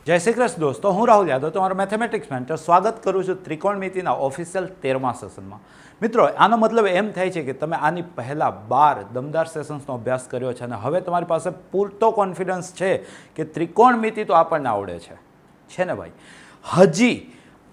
જય શ્રી કૃષ્ણ દોસ્તો, હું રાહુલ યાદવ તમારો મેથેમેટિક્સ મેન્ટર સ્વાગત કરું છું ત્રિકોણમિતિના ઓફિશિયલ 13મા સેશનમાં. મિત્રો, આનો મતલબ એમ થાય છે કે તમે આની પહેલાં 12 દમદાર સેશન્સનો અભ્યાસ કર્યો છે અને હવે તમારી પાસે પૂરતો કોન્ફિડન્સ છે કે ત્રિકોણમિતિ તો આપણને આવડે છે ને ભાઈ. હજી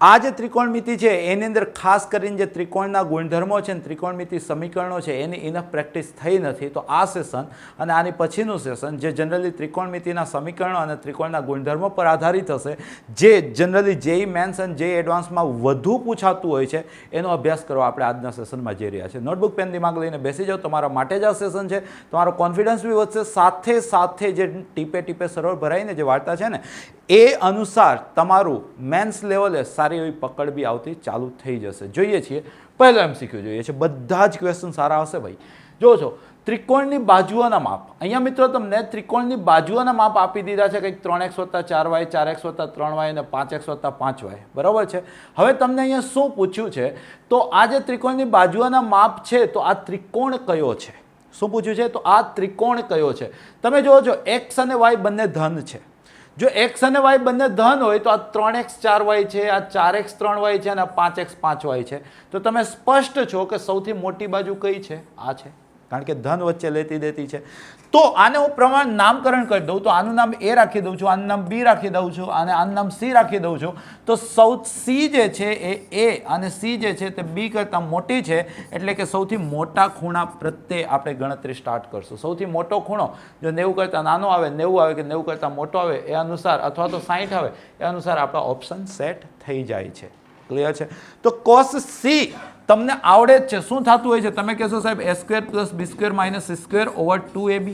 આ જે ત્રિકોણમિતિ છે એની અંદર ખાસ કરીને જે ત્રિકોણના ગુણધર્મો છે ને ત્રિકોણમિતિ સમીકરણો છે એની ઇનફ પ્રેક્ટિસ થઈ નથી. તો આ સેશન અને આની પછીનું સેશન જે જનરલી ત્રિકોણમિતિના સમીકરણો અને ત્રિકોણના ગુણધર્મો પર આધારિત હશે, જે જનરલી જેઈ મેન્સ અને જેઈ એડવાન્સમાં વધુ પૂછાતું હોય છે, એનો અભ્યાસ કરવા આપણે આજના સેશનમાં જઈ રહ્યા છીએ. નોટબુક પેન દિમાગ લઈને બેસી જાઓ, તમારા માટે જ આ સેશન છે. તમારો કોન્ફિડન્સ બી વધશે, સાથે સાથે જે ટીપે ટીપે સરોવર ભરાઈને જે વાર્તા છે ને એ અનુસાર તમારું મેન્સ લેવલે સારી એવી પકડ બી આવતી ચાલુ થઈ જશે. જોઈએ છીએ પહેલો MCQ જોઈએ છે. બધા જ ક્વેશ્ચન સારા હશે ભાઈ. જો છો, ત્રિકોણની બાજુઓના માપ. અહીંયા મિત્રો તમને ત્રિકોણની બાજુઓના માપ આપી દીધા છે, કંઈક 3x + 4y, 4x + 3y અને 5x + 5y. બરાબર છે. હવે તમને અહીંયા શું પૂછ્યું છે, તો આ જે ત્રિકોણની બાજુઓના માપ છે, તો આ ત્રિકોણ કયો છે? શું પૂછ્યું છે? તો આ ત્રિકોણ કયો છે? તમે જુઓ છો, x અને y બંને ધન છે. જો x અને y બંને ધન હોય તો આ 3x 4y છે, આ 4x 3y છે અને આ 5x 5y છે. તો તમે સ્પષ્ટ છો કે સૌથી મોટી બાજુ કઈ છે? આ છે, કારણ કે ધન વચ્ચે લેતી દેતી છે. તો આને હું પ્રમાણ નામકરણ કરી દઉં તો આનું નામ A રાખી દઉં છું, આનું નામ B રાખી દઉં છું અને આનું નામ C રાખી દઉં છું. તો C જે છે એ A અને C જે છે તે B કરતાં મોટી છે, એટલે કે સૌથી મોટા ખૂણા પ્રત્યે આપણે ગણતરી સ્ટાર્ટ કરશું. સૌથી મોટો ખૂણો જો 90 કરતાં નાનો આવે, 90 આવે કે 90 કરતાં મોટો આવે એ અનુસાર, અથવા તો 60 આવે એ અનુસાર આપણા ઓપ્શન સેટ થઈ જાય છે. ક્લિયર છે? તો cos C તમને આવડે જ છે. શું થતું હોય છે? તમે કહેશો સાહેબ a² + b² - c² / 2ab.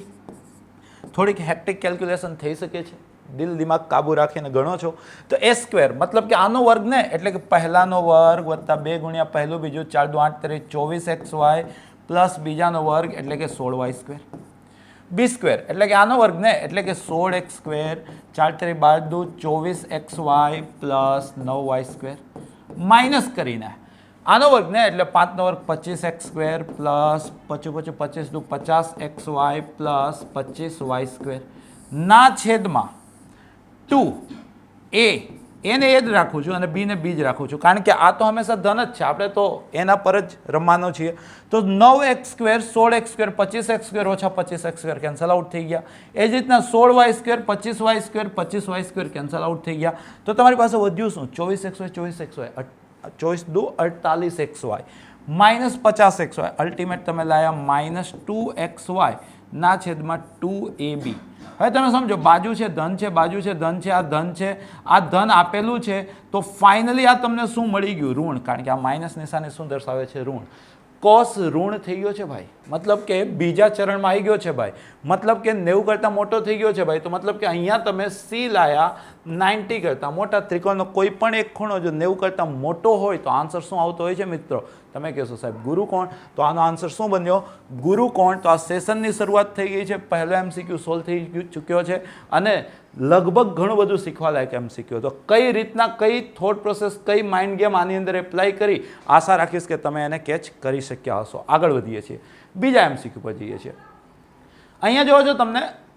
થોડીક હેક્ટિક કેલ્ક્યુલેશન થઈ શકે છે, દિલ દિમાગ કાબુ રાખીને ગણો છો તો a² મતલબ કે આનો વર્ગ ને, એટલે કે પહેલાનો વર્ગ વત્તા 2 ગુણ્યા પહેલું બીજું 4 × 8 = 24xy પ્લસ બીજાનો વર્ગ એટલે કે 16y². b² એટલે કે આનો વર્ગ ને, એટલે કે 16x², 4 × 12 = 24xy plus 9y² minus કરીને આનો વર્ગ ને, એટલે 5 નો વર્ગ 25x² plus 25 25 × 50xy plus 25y² ના છેદમાં 2a. એને એ જ રાખું છું અને b ને b જ રાખું છું, કારણ કે આ તો હંમેશા ધન જ છે, આપણે તો એના પર જ રમવાનો છીએ. તો 9x², 16x², 25x² - 25x² cancel out થઈ ગયા. એ જ રીતના 16y², 25y², 25y² cancel out થઈ ગયા. તો તમારી પાસે વધ્યું શું? 24xy, 24xy, 24 દુ 48xy માઇનસ 50xy. અલ્ટિમેટ તમે લાયા -2xy ના છેદમાં 2ab. હવે તમે સમજો, બાજુ છે ધન છે, બાજુ છે ધન છે, આ ધન છે, આ ધન આપેલું છે, તો ફાઇનલી આ તમને શું મળી ગયું? ઋણ, કારણ કે આ માઇનસ નિશાની શું દર્શાવે છે? ઋણ. કોસ ઋણ થઈ ગયો છે ભાઈ, મતલબ કે બીજા ચરણમાં આવી ગયો છે ભાઈ, મતલબ કે 90 કરતાં મોટો થઈ ગયો છે ભાઈ. તો મતલબ કે અહીંયા તમે C લાયા 90 કરતાં મોટા. ત્રિકોણનો કોઈ પણ એક ખૂણો જો 90 કરતાં મોટો હોય તો આન્સર શું આવતો હોય છે મિત્રો? તમે કહેશો સાહેબ ગુરુકોણ. તો આનો આન્સર શું બન્યો? ગુરુકોણ. તો આ સેશનની શરૂઆત થઈ ગઈ છે, પહેલો MCQ સોલ્વ થઈ ચૂક્યો છે અને લગભગ ઘણું બધું શીખવા લાયક MCQ. તો કઈ રીતના, કઈ થોટ પ્રોસેસ, કઈ માઇન્ડ ગેમ આની અંદર એપ્લાય કરી, આશા રાખીશ કે તમે એને કેચ કરી શક્યા હશો. આગળ વધીએ છીએ, બીજા MCQ પર જઈએ છીએ. અહીંયા જોવો છો,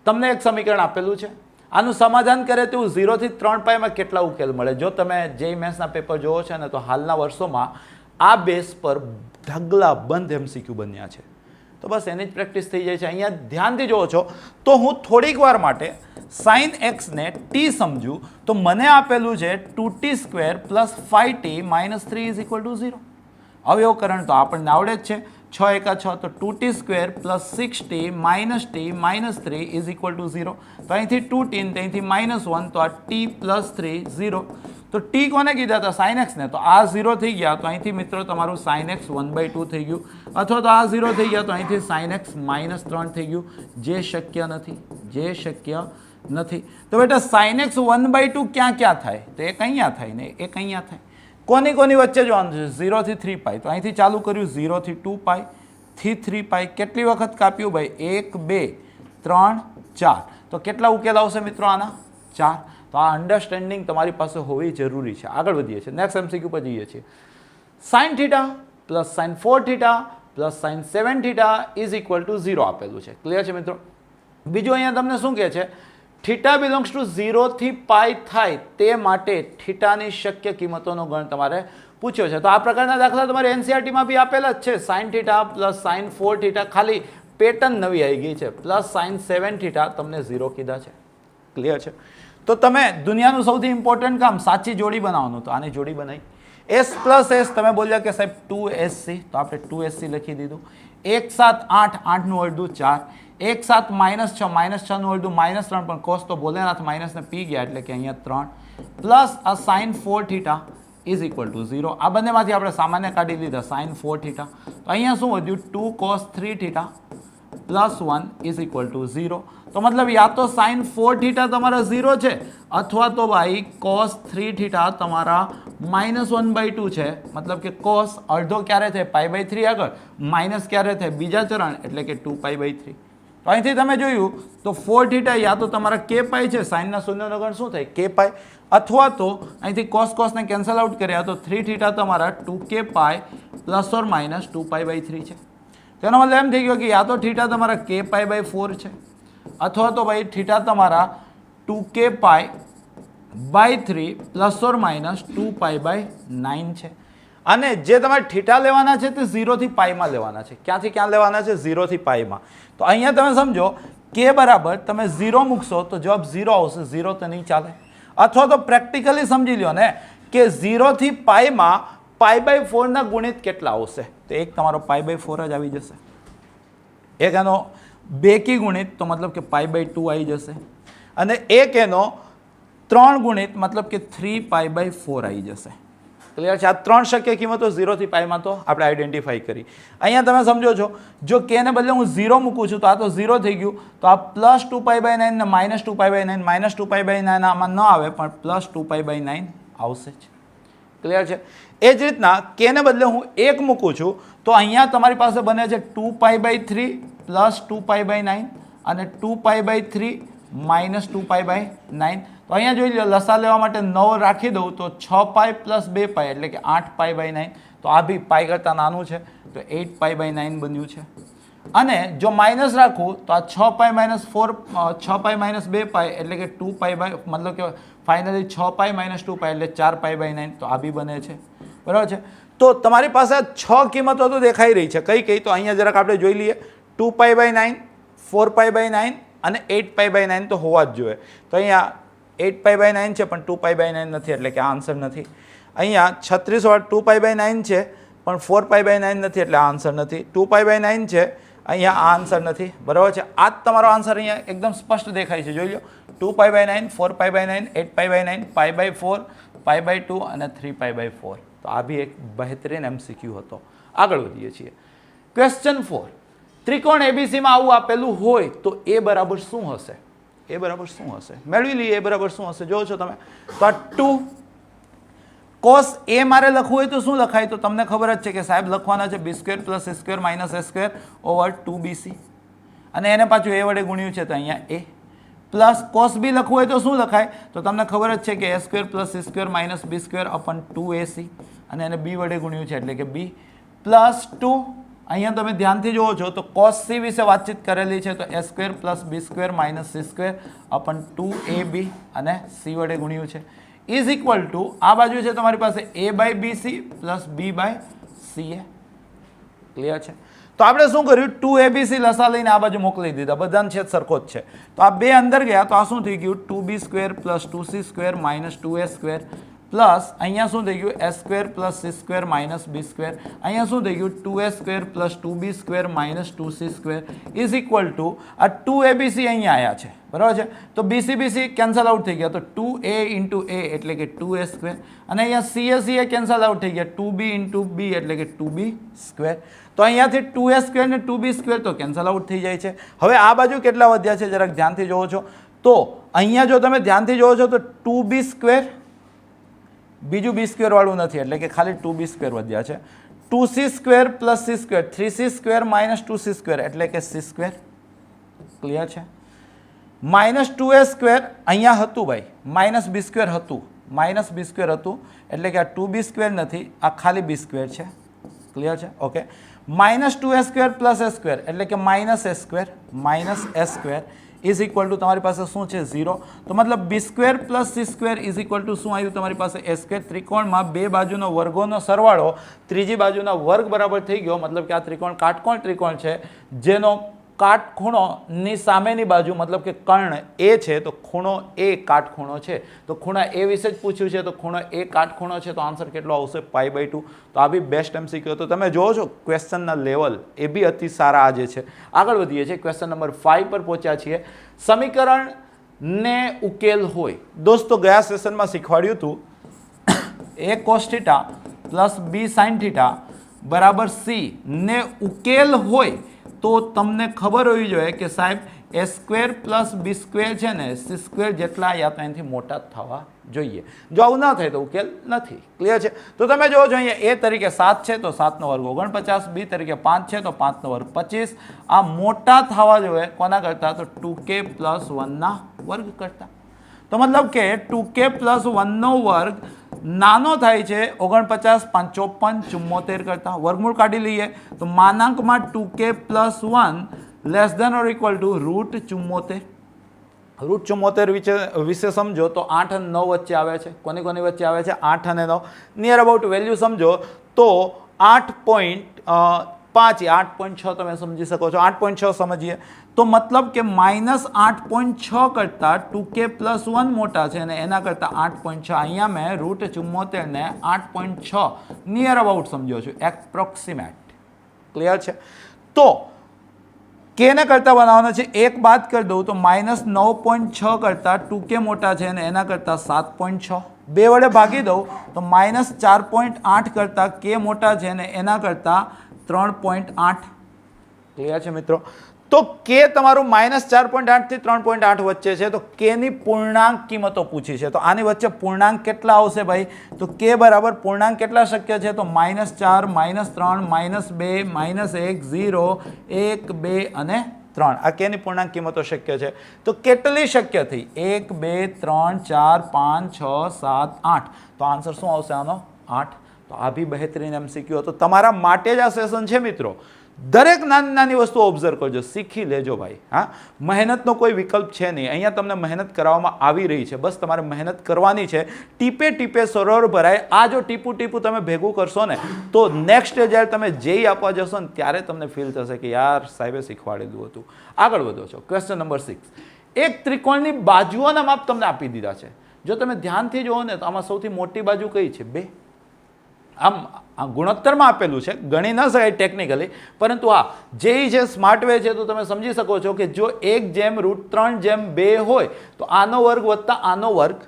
તમને એક સમીકરણ આપેલું છે, આનું સમાધાન કરે તેવું 0 થી 3 પાઈમાં કેટલા ઉકેલ મળે. જો તમે જેઈ મેથ્સના પેપર જોવો છો ને, તો હાલના વર્ષોમાં આ બેઝ પર ઢગલા બંધ MCQ બન્યા છે. તો બસ એની જ પ્રેક્ટિસ થઈ જાય છે. અહીંયા ધ્યાનથી જોવો છો તો હું થોડીક વાર માટે sin x ને t સમજું તો મને આપેલું છે 2t² + 5t - 3 = 0. અવયવકરણ તો આપણને આવડે જ છે. 6 × 6 તો 2t² + 6t - t - 3 = 0. તો અહીંથી 2t ને અહીંથી -1, તો આ t + 3 0. તો t કોને કીધા હતા? sin x ને. તો આ 0 થઈ ગયા, તો અહીંથી મિત્રો તમારું sin x 1/2 થઈ ગયું, અથવા તો આ 0 થઈ ગયા તો અહીંથી sin x -3 થઈ ગયું, જે શક્ય નથી, જે શક્ય નથી. તો બેટા sin x 1/2 ક્યાં ક્યાં થાય? તો એક અહીંયા થાય ને એક અહીંયા થાય. કોની વચ્ચે જોવાનું છે? 0 થી 3 પાઈ. તો અહીંથી ચાલુ કર્યું 0 થી 2 પાઈ થી 3 પાઈ. કેટલી વખત કાપ્યું ભાઈ? 1 2 3 4. તો કેટલા ઉકેલ આવશે મિત્રો આના? 4. તો આ અન્ડરસ્ટેન્ડિંગ તમારી પાસે હોવી જરૂરી છે. આગળ વધીએ છીએ, નેક્સ્ટ MCQ પર જઈએ છીએ. sin θ + sin 4θ + sin 7θ = 0 આપેલું છે. ક્લિયર છે મિત્રો? બીજું અહીંયા તમને શું કહે છે? થીટા બિલોંગ્સ ટુ 0 થી પાઈ થાય તે માટે થીટાની શક્ય કિંમતોનો ગણ તમારે પૂછ્યો છે. તો આ પ્રકારના દાખલા તમારે એનસીઆરટીમાં બી આપેલા જ છે. Sine theta plus sine 4 theta, ખાલી પેટર્ન નવી આવી ગઈ છે, પ્લસ સાઇન 7 થીટા તમને 0 કીધા છે. ક્લિયર છે? તો તમે દુનિયાનું સૌથી ઇમ્પોર્ટન્ટ કામ સાચી જોડી બનાવવાનું, તો આની જોડી બનાવી. એસ પ્લસ એસ તમે બોલ્યા કે સાહેબ 2SC, તો આપણે 2SC લખી દીધું. 1 7 8, 8 નું અડધું 4, 1 7 -6, -6 નું અડધું -3, પણ કોસ તો ભોલેનાથ માઇનસ ને પી ગયા એટલે કે અહીંયા 3, પ્લસ આ sine 4 theta is equal to 0. આ બંનેમાંથી આપણે સામાન્ય કાઢી લીધા સાઇન 4 થીટા. તો અહીંયા શું વધ્યું? 2 cos 3 theta plus 1 is equal to 0. તો મતલબ યા તો સાઇન 4 થીટા તમારા 0 છે, અથવા તો ભાઈ cos 3 થીટા તમારા -1/2 છે. મતલબ કે cos અડધો ક્યારે થાય? π/3 આગળ, માઇનસ ક્યારે થાય? બીજા ચરણ એટલે કે 2π/3. તો અહીંથી તમે જોયું તો 4 થીટા યા તો તમારા k પાઈ છે, સાઇનના શૂન્યનો ગણ શું થાય? k પાઈ, અથવા તો અહીંથી cos ને કેન્સલ આઉટ કર્યા તો 3 થીટા તમારા 2k pi plus or minus 2π/3 છે. તેનો મતલબ એમ થઈ ગયો કે યા તો થીટા તમારા k π/4 છે, અથવા તો ભાઈ થીટા તમારા 2k pi by 3 plus or minus 2π/9 છે. અને જે તમારે થીટા લેવાના છે તે 0 થી પાઈમાં લેવાના છે. ક્યાંથી ક્યાં લેવાના છે? 0 થી પાઈમાં. તો અહીંયા તમે સમજો k બરાબર તમે 0 મૂકશો તો જવાબ 0 આવશે. 0 તો નહીં ચાલે. અથવા તો પ્રેક્ટિકલી સમજી લો ને કે 0 થી પાઈમાં π/4 ના ગુણિત કેટલા આવશે? તો એક તમારો π/4 જ આવી જશે. એક એનો બેકી ગુણિત તો મતલબ કે π/2 આવી જશે. અને એક એનો 3 ગુણિત મતલબ કે 3π/4 આવી જશે. ક્લિયર છે? આ 3 શક્ય કિંમતો 0 થી પાઈમાં તો આપણે આઈડેન્ટિફાઈ કરી. અહીંયા તમે સમજો છો, જો k ને બદલે હું 0 મૂકું છું તો આ તો 0 થઈ ગયું. તો આ પ્લસ 2π/9 ને માઇનસ 2π/9, માઇનસ 2π/9 આમાં ન આવે પણ પ્લસ 2π/9 આવશે જ. ક્લિયર છે? એ જ રીતના k ને બદલે હું 1 મૂકું છું તો અહીંયા તમારી પાસે બને છે 2π/3 પ્લસ 2π/9 અને 2π/3 માઇનસ 2π/9. તો અહીંયા જોઈ લો, લસા લેવા માટે 9 રાખી દઉં તો 6π પ્લસ 2π એટલે કે 8π/9. તો આ બી પાઈ કરતાં નાનું છે, તો 8π/9 બન્યું છે. અને જો માઇનસ રાખું તો આ 6π માઇનસ 4, 6π માઇનસ 2π એટલે કે 2π મતલબ કે ફાઇનલી 6π માઇનસ 2π એટલે 4π/9. તો આ બી બને છે. બરાબર છે? તો તમારી પાસે 6 કિંમતો તો દેખાઈ રહી છે. કઈ કઈ? તો અહીંયા જરાક આપણે જોઈ લઈએ. 2π/9, 4π/9 અને 8π/9 તો હોવા જ જોઈએ. તો અહીંયા 8π/9 છે પણ 2π/9 નથી એટલે કે આ આન્સર નથી. અહીંયા 36 વાળા 2π/9 છે પણ 4π/9 નથી એટલે આ આન્સર નથી. 2π/9 છે, અહીંયા આ આન્સર નથી. બરાબર છે? આ જ તમારો આન્સર અહીંયા એકદમ સ્પષ્ટ દેખાય છે. જોઈ લો, 2π/9, 4π/9, 8π/9, π/4, π/2 અને 3π/4. તો આ બી એક બહેતરીન MCQ હતો. આગળ વધીએ છીએ. ક્વેશ્ચન 4. ત્રિકોણ એબીસીમાં આવું આપેલું હોય તો એ બરાબર શું હશે? એ બરાબર શું હશે? મેળવી લઈએ. એ બરાબર શું હશે? જોવો છો તમે તો આ 2 cos એ મારે લખવું હોય તો શું લખાય? તો તમને ખબર જ છે કે સાહેબ લખવાના છે b² plus a² minus a² over 2bc. અને એને પાછું એ વડે ગુણ્યું છે તો અહીંયા a. પ્લસ cos b લખવું હોય તો શું લખાય? તો તમને ખબર જ છે કે a² plus c² minus b² અપન 2ac. અને એને b વડે ગુણ્યું છે એટલે કે b પ્લસ 2. અહીંયા તમે ધ્યાનથી જુઓ છો તો cos c વિશે વાતચીત કરેલી છે, તો a² plus b² minus c² અપન 2ab અને c વડે ગુણ્યું છે ઇઝ ઇક્વલ ટુ આ બાજુ છે તમારી પાસે a/bc પ્લસ b/ca. ક્લિયર છે? તો આપણે શું કર્યું? 2abc લસા લઈને આ બાજુ મોકલી દીધા. બધાને છે સરખો જ છે. તો આ બે અંદર ગયા તો આ શું થઈ ગયું? 2b² plus 2c² minus 2a² plus અહીંયા શું થઈ ગયું? a² plus c² minus b². અહીંયા શું થઈ ગયું? 2a² plus 2b² minus 2c² is equal two આ 2abc અહીંયા આવ્યા છે. બરાબર છે? તો bc કેન્સલ આઉટ થઈ ગયા. તો 2a ઇન્ટુ a એટલે કે 2a². અને અહીંયા ca કેન્સલ આઉટ થઈ ગયા. 2b ઇન્ટુ b એટલે કે 2b². તો અહીંયાથી 2a² ને 2b² તો કેન્સલ આઉટ થઈ જાય છે. હવે આ બાજુ કેટલા વધ્યા છે જરાક ધ્યાનથી જોવો છો તો અહીંયા જો તમે ધ્યાનથી જોવો છો તો 2b², બીજું b² વાળું નથી એટલે કે ખાલી 2b² વધ્યા છે. 2c² plus c², 3c² minus 2c² એટલે કે c². ક્લિયર છે? માઇનસ 2a² અહીંયા હતું ભાઈ, માઇનસ b² હતું, માઇનસ b² હતું એટલે કે આ 2b² નથી, આ ખાલી b² છે. ક્લિયર છે? ઓકે. -2a² પ્લસ a² એટલે કે -a² ઇઝ ઇક્વલ ટુ તમારી પાસે શું છે 0. તો મતલબ b² plus c² is equal two શું આવ્યું તમારી પાસે a². ત્રિકોણમાં બે બાજુનો વર્ગોનો સરવાળો ત્રીજી બાજુના વર્ગ બરાબર થઈ ગયો. મતલબ કે આ ત્રિકોણ કાટકોણ ત્રિકોણ છે જેનો કાટખૂણોની સામેની બાજુ મતલબ કે કર્ણ એ છે તો ખૂણો એ કાટખૂણો છે. તો ખૂણા એ વિશે જ પૂછ્યું છે તો ખૂણો એ કાટખૂણો છે તો આન્સર કેટલો આવશે π/2. તો આ બી બેસ્ટ MCQ તો તમે જોવો છો ક્વેશ્ચનના લેવલ એ બી અતિ સારા આજે છે. આગળ વધીએ છીએ ક્વેશ્ચન નંબર 5 પર પહોંચ્યા છીએ. સમીકરણને ઉકેલ હોય. દોસ્તો ગયા સેશનમાં શીખવાડ્યું હતું a cos θ plus b sin θ બરાબર c ને ઉકેલ હોય તો તમને ખબર હોવી જોઈએ કે સાહેબ a² પ્લસ b² છે ને c² જેટલા યા તો એનાથી મોટા થવા જોઈએ. જો આવું ના થાય તો ઉકેલ નથી. ક્લિયર છે? તો તમે જોવો છો અહીંયા a તરીકે 7 છે તો 7 નો વર્ગ 49, b તરીકે 5 છે તો 5 નો વર્ગ 25. આ મોટા થવા જોઈએ કોના કરતા? તો 2k પ્લસ 1 ના વર્ગ કરતા. તો મતલબ કે 2k પ્લસ 1 નો વર્ગ નાનો થાય છે 49, 5, 54, 74 કરતા. વર્ગમૂળ કાઢી લઈએ તો માનાંકમાં 2k plus 1 less than or equal to √74. √74 વિશે સમજો તો 8 અને 9 વચ્ચે આવે છે. કોની કોની વચ્ચે આવે છે? 8 અને 9. નિયર અબાઉટ વેલ્યુ સમજો તો 8.5 8.6 તમે સમજી શકો છો. 8.6 સમજીએ તો મતલબ કે -8.6 કરતાં 2k પ્લસ 1 મોટા છે અને એના કરતાં 8.6. અહીંયા મેં √74 ને 8.6 નિયર અબાઉટ સમજ્યો છું, એપ્રોક્સિમેટ. ક્લિયર છે? તો કે ને કરતાં બનાવવાનો છે, એક બાદ કરી દઉં તો -9.6 કરતાં 2k મોટા છે અને એના કરતાં 7.6. બે વડે ભાગી દઉં તો -4.8 કરતાં k મોટા છે અને એના કરતાં 3.8. ક્લિયર છે મિત્રો? તો કે તમારું -4.8 થી 3.8 વચ્ચે છે તો કે ની પૂર્ણાંક કિંમતો પૂછી છે. તો આની વચ્ચે પૂર્ણાંક કેટલા આવશે ભાઈ? તો કે બરાબર પૂર્ણાંક કેટલા શક્ય છે? તો -4, -3, -2, -1, 0, 1, 2 અને 3. આ કે ની પૂર્ણાંક કિંમતો શક્ય છે. તો કેટલી શક્ય થઈ? 1, 2, 3, 4, 5, 6, 7, 8. તો આન્સર શું આવશે આનો? 8. તો આ બી બહેતરીન MCQ હતો. તમારા માટે જ આ સેશન છે મિત્રો. દરેક નાની નાની વસ્તુ ઓબ્ઝર્વ કરજો, શીખી લેજો ભાઈ. હા, મહેનતનો કોઈ વિકલ્પ છે નહીં. અહીંયા તમને મહેનત કરવામાં આવી રહી છે, બસ તમારે મહેનત કરવાની છે. ટીપે ટીપે સરોવર ભરાય. આ જો ટીપું ટીપું તમે ભેગું કરશો ને તો નેક્સ્ટ ડે જ્યારે તમે જેઈ આપવા જશો ને ત્યારે તમને ફીલ થશે કે યાર સાહેબે શીખવાડેલું હતું. આગળ વધો છો ક્વેશ્ચન નંબર 6. એક ત્રિકોણની બાજુઓના માપ તમને આપી દીધા છે. જો તમે ધ્યાનથી જુઓ ને તો આમાં સૌથી મોટી બાજુ કઈ છે? 2. આમ આ ગુણોત્તરમાં આપેલું છે, ગણી ન શકાય ટેકનિકલી, પરંતુ હા જે છે સ્માર્ટ વે છે. તો તમે સમજી શકો છો કે જો 1/√3/2 હોય તો આનો વર્ગ વત્તા આનો વર્ગ,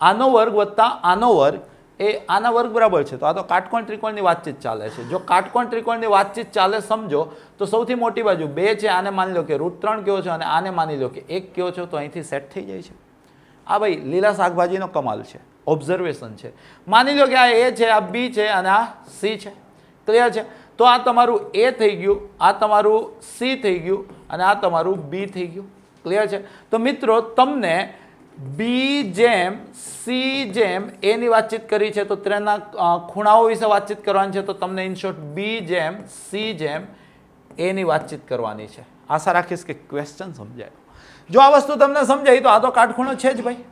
આનો વર્ગ વત્તા આનો વર્ગ એ આના વર્ગ બરાબર છે. તો આ તો કાટકોણ ત્રિકોણની વાતચીત ચાલે છે. જો કાટકોણ ત્રિકોણની વાતચીત ચાલે સમજો તો સૌથી મોટી બાજુ 2 છે. આને માની લો કે √3 કયો છો અને આને માની લો કે 1 કયો છો તો અહીંથી સેટ થઈ જાય છે. આ ભાઈ લીલા શાકભાજીનો કમાલ છે, ઓબ્ઝર્વેશન છે. માની લો કે આ એ છે, આ બી છે અને આ સી છે. ક્લિયર છે? તો આ તમારું એ થઈ ગયું, આ તમારું સી થઈ ગયું અને આ તમારું બી થઈ ગયું. ક્લિયર છે? તો મિત્રો તમને બી જેમ સી જેમ એ ની વાતચીત કરી છે તો તેના ખૂણાઓ વિશે વાતચીત કરવાની છે. તો તમને ઇન શોર્ટ બી જેમ સી જેમ એ ની વાતચીત કરવાની છે. આશા રાખીશ કે ક્વેશ્ચન સમજાયો. જો આ વસ્તુ તમને સમજાય તો આ તો કાટખૂણો છે જ ભાઈ,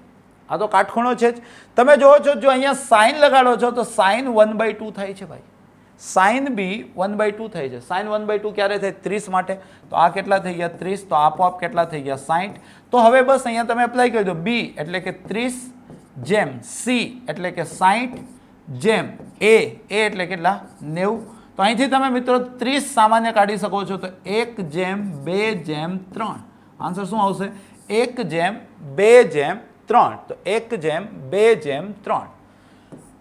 આ તો કાટખૂણો છે જ. તમે જોવો છો જો અહીંયા સાઇન લગાડો છો તો સાઇન 1/2 થાય છે ભાઈ, સાઇન બી 1/2 થાય છે. સાઇન 1/2 ક્યારે થાય? 30 માટે. તો આ કેટલા થઈ ગયા? 30. તો આપોઆપ કેટલા થઈ ગયા? 60. તો હવે બસ અહીંયા તમે એપ્લાય કરી દો. બી એટલે કે 30 જેમ સી એટલે કે 60 જેમ એ એટલે કેટલા? 90. તો અહીંથી તમે મિત્રો 30 સામાન્ય કાઢી શકો છો. તો 1/2/3. આન્સર શું આવશે? 1/2/3. તો 1/2/3.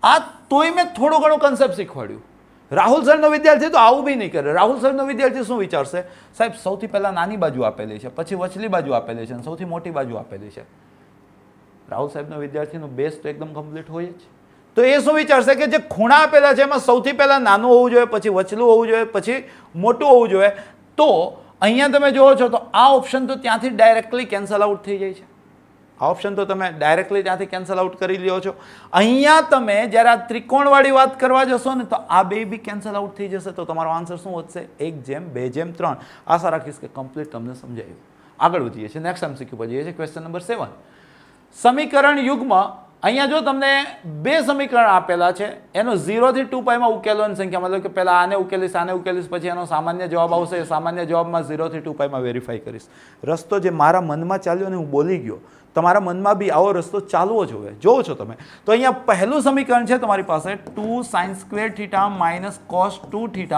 આ તોય મેં થોડું ઘણું કન્સેપ્ટ શીખવાડ્યું. રાહુલ સરનો વિદ્યાર્થી તો આવું બી નહીં કરે. રાહુલ સરનો વિદ્યાર્થી શું વિચારશે? સાહેબ સૌથી પહેલા નાની બાજુ આપેલી છે, પછી વચલી બાજુ આપેલી છે અને સૌથી મોટી બાજુ આપેલી છે. રાહુલ સાહેબનો વિદ્યાર્થીનું બેઝ તો એકદમ કમ્પ્લીટ હોય જ. તો એ શું વિચારશે કે જે ખૂણા આપેલા છે એમાં સૌથી પહેલા નાનું હોવું જોઈએ, પછી વચલું હોવું જોઈએ, પછી મોટું હોવું જોઈએ. તો અહીંયા તમે જોવો છો તો આ ઓપ્શન તો ત્યાંથી ડાયરેક્ટલી કેન્સલ આઉટ થઈ જાય છે. આ ઓપ્શન તો તમે ડાયરેક્ટલી ત્યાંથી કેન્સલ આઉટ કરી લ્યો છો. અહીંયા તમે જ્યારે આ ત્રિકોણવાળી વાત કરવા જશો ને તો આ બે બી કેન્સલ આઉટ થઈ જશે, તો તમારો આન્સર શું વધશે? 1/2/3. આશા રાખીશ કે કમ્પ્લીટ તમને સમજાયું. આગળ વધીએ છીએ, નેક્સ્ટ MCQ પર જઈએ છીએ. Question number 7. સમીકરણ યુગ્મ, અહીંયા જો તમને બે સમીકરણ આપેલા છે, એનો 0 થી 2π માં ઉકેલોની સંખ્યા, મતલબ કે પહેલા આને ઉકેલીશ પછી એનો સામાન્ય જવાબ આવશે. સામાન્ય જવાબમાં 0 થી 2π માં વેરીફાઈ કરીશ. રસ્તો જે મારા મનમાં ચાલ્યો ને હું બોલી ગયો, તમારા મનમાં બી આવો રસ્તો ચાલવો જોઈએ. જોવો છો તમે તો અહીંયા પહેલું સમીકરણ છે તમારી પાસે 2 sin² θ - cos 2θ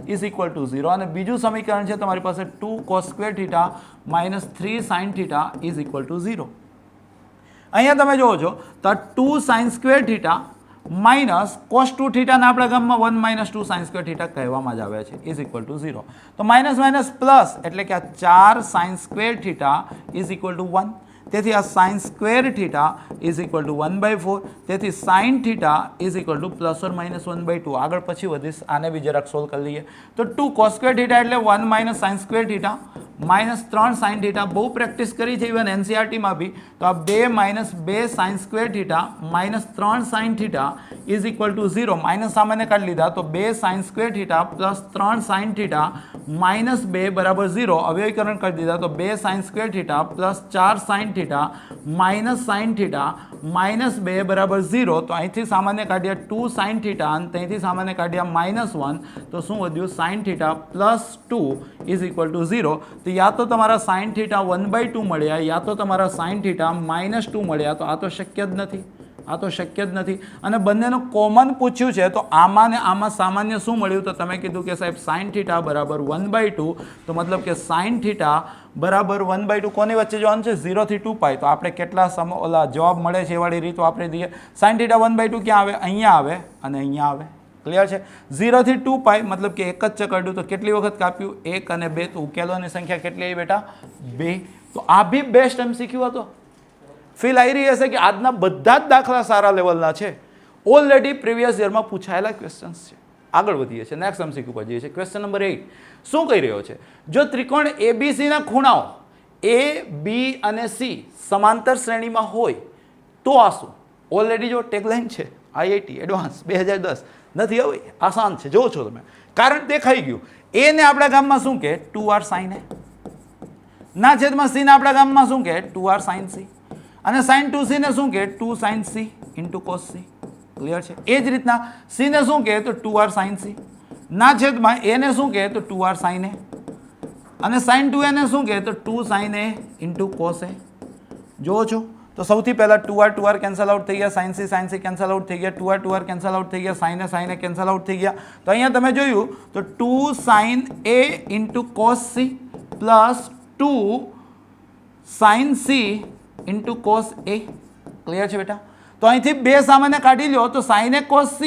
= 0, અને બીજું સમીકરણ છે તમારી પાસે 2 cos² θ - 3 sin θ = 0. અહીંયા તમે જોવો છો તો 2 sin² θ - cos 2θ ના આપણા ગામમાં 1 - 2 sin² θ કહેવામાં જ આવે છે, = 0. તો માઇનસ માઇનસ પ્લસ એટલે કે આ 4 sin² θ = 1. તેથી આ sin² θ = 1/4. તેથી sin θ = ±1/2. આગળ પછી વધીશ, આને બી જરાક સોલ્વ કરી લઈએ. તો 2 cos² θ એટલે 1 - sin² θ -3 sin θ. બહુ પ્રેક્ટિસ કરી છે ઇવન NCERT-માં બી. તો આ 2 - 2 sin² θ -3 sin θ = 0. માઇનસ સામાન્ય કાઢી લીધા તો 2 sin² θ + 3 sin θ -2 = 0. અવ્યયીકરણ કરી દીધા તો 2 sin² θ + 4 sin θ -sin θ -2 = 0. તો અહીંથી સામાન્ય કાઢ્યા 2 sin θ અને ત્યાંથી સામાન્ય કાઢ્યા -1. તો શું વધ્યું? sin θ + 2 = 0. તો યા તો તમારા sin θ 1/2 મળ્યા, યા તો તમારા sin θ -2 મળ્યા. તો આ તો શક્ય જ નથી, આ તો શક્ય જ નથી. અને બંનેનું કોમન પૂછ્યું છે તો આમાં ને આમાં સામાન્ય શું મળ્યું? તો તમે કીધું કે સાહેબ sin θ = 1/2. તો મતલબ કે sin θ = 1/2 કોની વચ્ચે જવાનું છે? 0 થી 2π. તો આપણે કેટલા ઓલા જવાબ મળે છે એ વાળી રીતો આપણે દઈએ. sin θ 1/2 ક્યાં આવે? અહીંયા આવે અને અહીંયા આવે. ક્લિયર છે? 0 થી 2π મતલબ કે એક જ ચકડ્યું તો કેટલી વખત કાપ્યું? 1 અને 2. તો ઉકેલોની સંખ્યા કેટલી આવી બેટા? 2. તો આ બી બેસ્ટ MCQ હતો. ફીલ આવી રહી હશે કે આજના બધા જ દાખલા સારા લેવલના છે, ઓલરેડી પ્રીવિયસ યરમાં પૂછાયેલા ક્વેશ્ચન્સ છે. આગળ વધીએ છીએ, નેક્સ્ટ MCQ પર જઈએ છીએ. ક્વેશ્ચન નંબર 8 શું કહી રહ્યો છે? જો ત્રિકોણ ABC ના ખૂણાઓ A, B અને C સમાંતર શ્રેણીમાં હોય તો આ શું? ઓલરેડી જો ટેગલાઇન છે IIT એડવાન્સ 2010 નથી, હવે આસાન છે. જોવો છો તમે, કારણ દેખાઈ ગયું. A ને આપણા ગામમાં શું કે? 2r sin A ના છેદમાં C ને આપણા ગામમાં શું કે? 2r sin C. અને sin 2c ને શું કે? 2 sin C * cos C. Clear છે? એ જ રીતના C ને શું કહે? તો 2r sin C ના છેદમાં A ને શું કહે? તો 2r sin A. અને sin 2a ને શું કહે? તો 2 sin A * cos A. જોવો છો તો સૌથી પહેલા 2r કેન્સલ આઉટ થઈ ગયા, sin C કેન્સલ આઉટ થઈ ગયા, 2r કેન્સલ આઉટ થઈ ગયા, sin A કેન્સલ આઉટ થઈ ગયા. તો અહીંયા તમે જોયું તો 2 sin A * cos C + 2 sin C * cos A. Clear છે બેટા? તો અહીંથી બે સામાન્ય કાઢી લો તો sin A cos C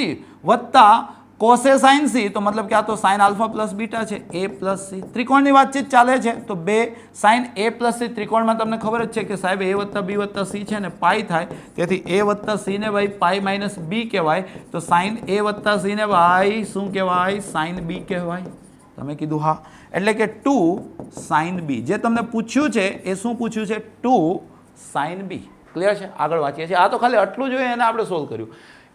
વત્તા cos A sin C. તો મતલબ કે આ તો sin α + β છે, A + C. ત્રિકોણની વાતચીત ચાલે છે તો બે sin A + C ત્રિકોણમાં તમને ખબર જ છે કે સાહેબ A + B + C છે ને પાઈ થાય, તેથી A + C ને ભાઈ પાઈ - B કહેવાય. તો sin A + C ને ભાઈ શું કહેવાય? sin B કહેવાય. તમે કીધું હા, એટલે કે 2 sin B. જે તમને પૂછ્યું છે એ શું પૂછ્યું છે? 2 sin B. ક્લિયર છે? આગળ વાંચીએ છીએ. આ તો ખાલી આટલું જોઈએ એને આપણે સોલ્વ કર્યું.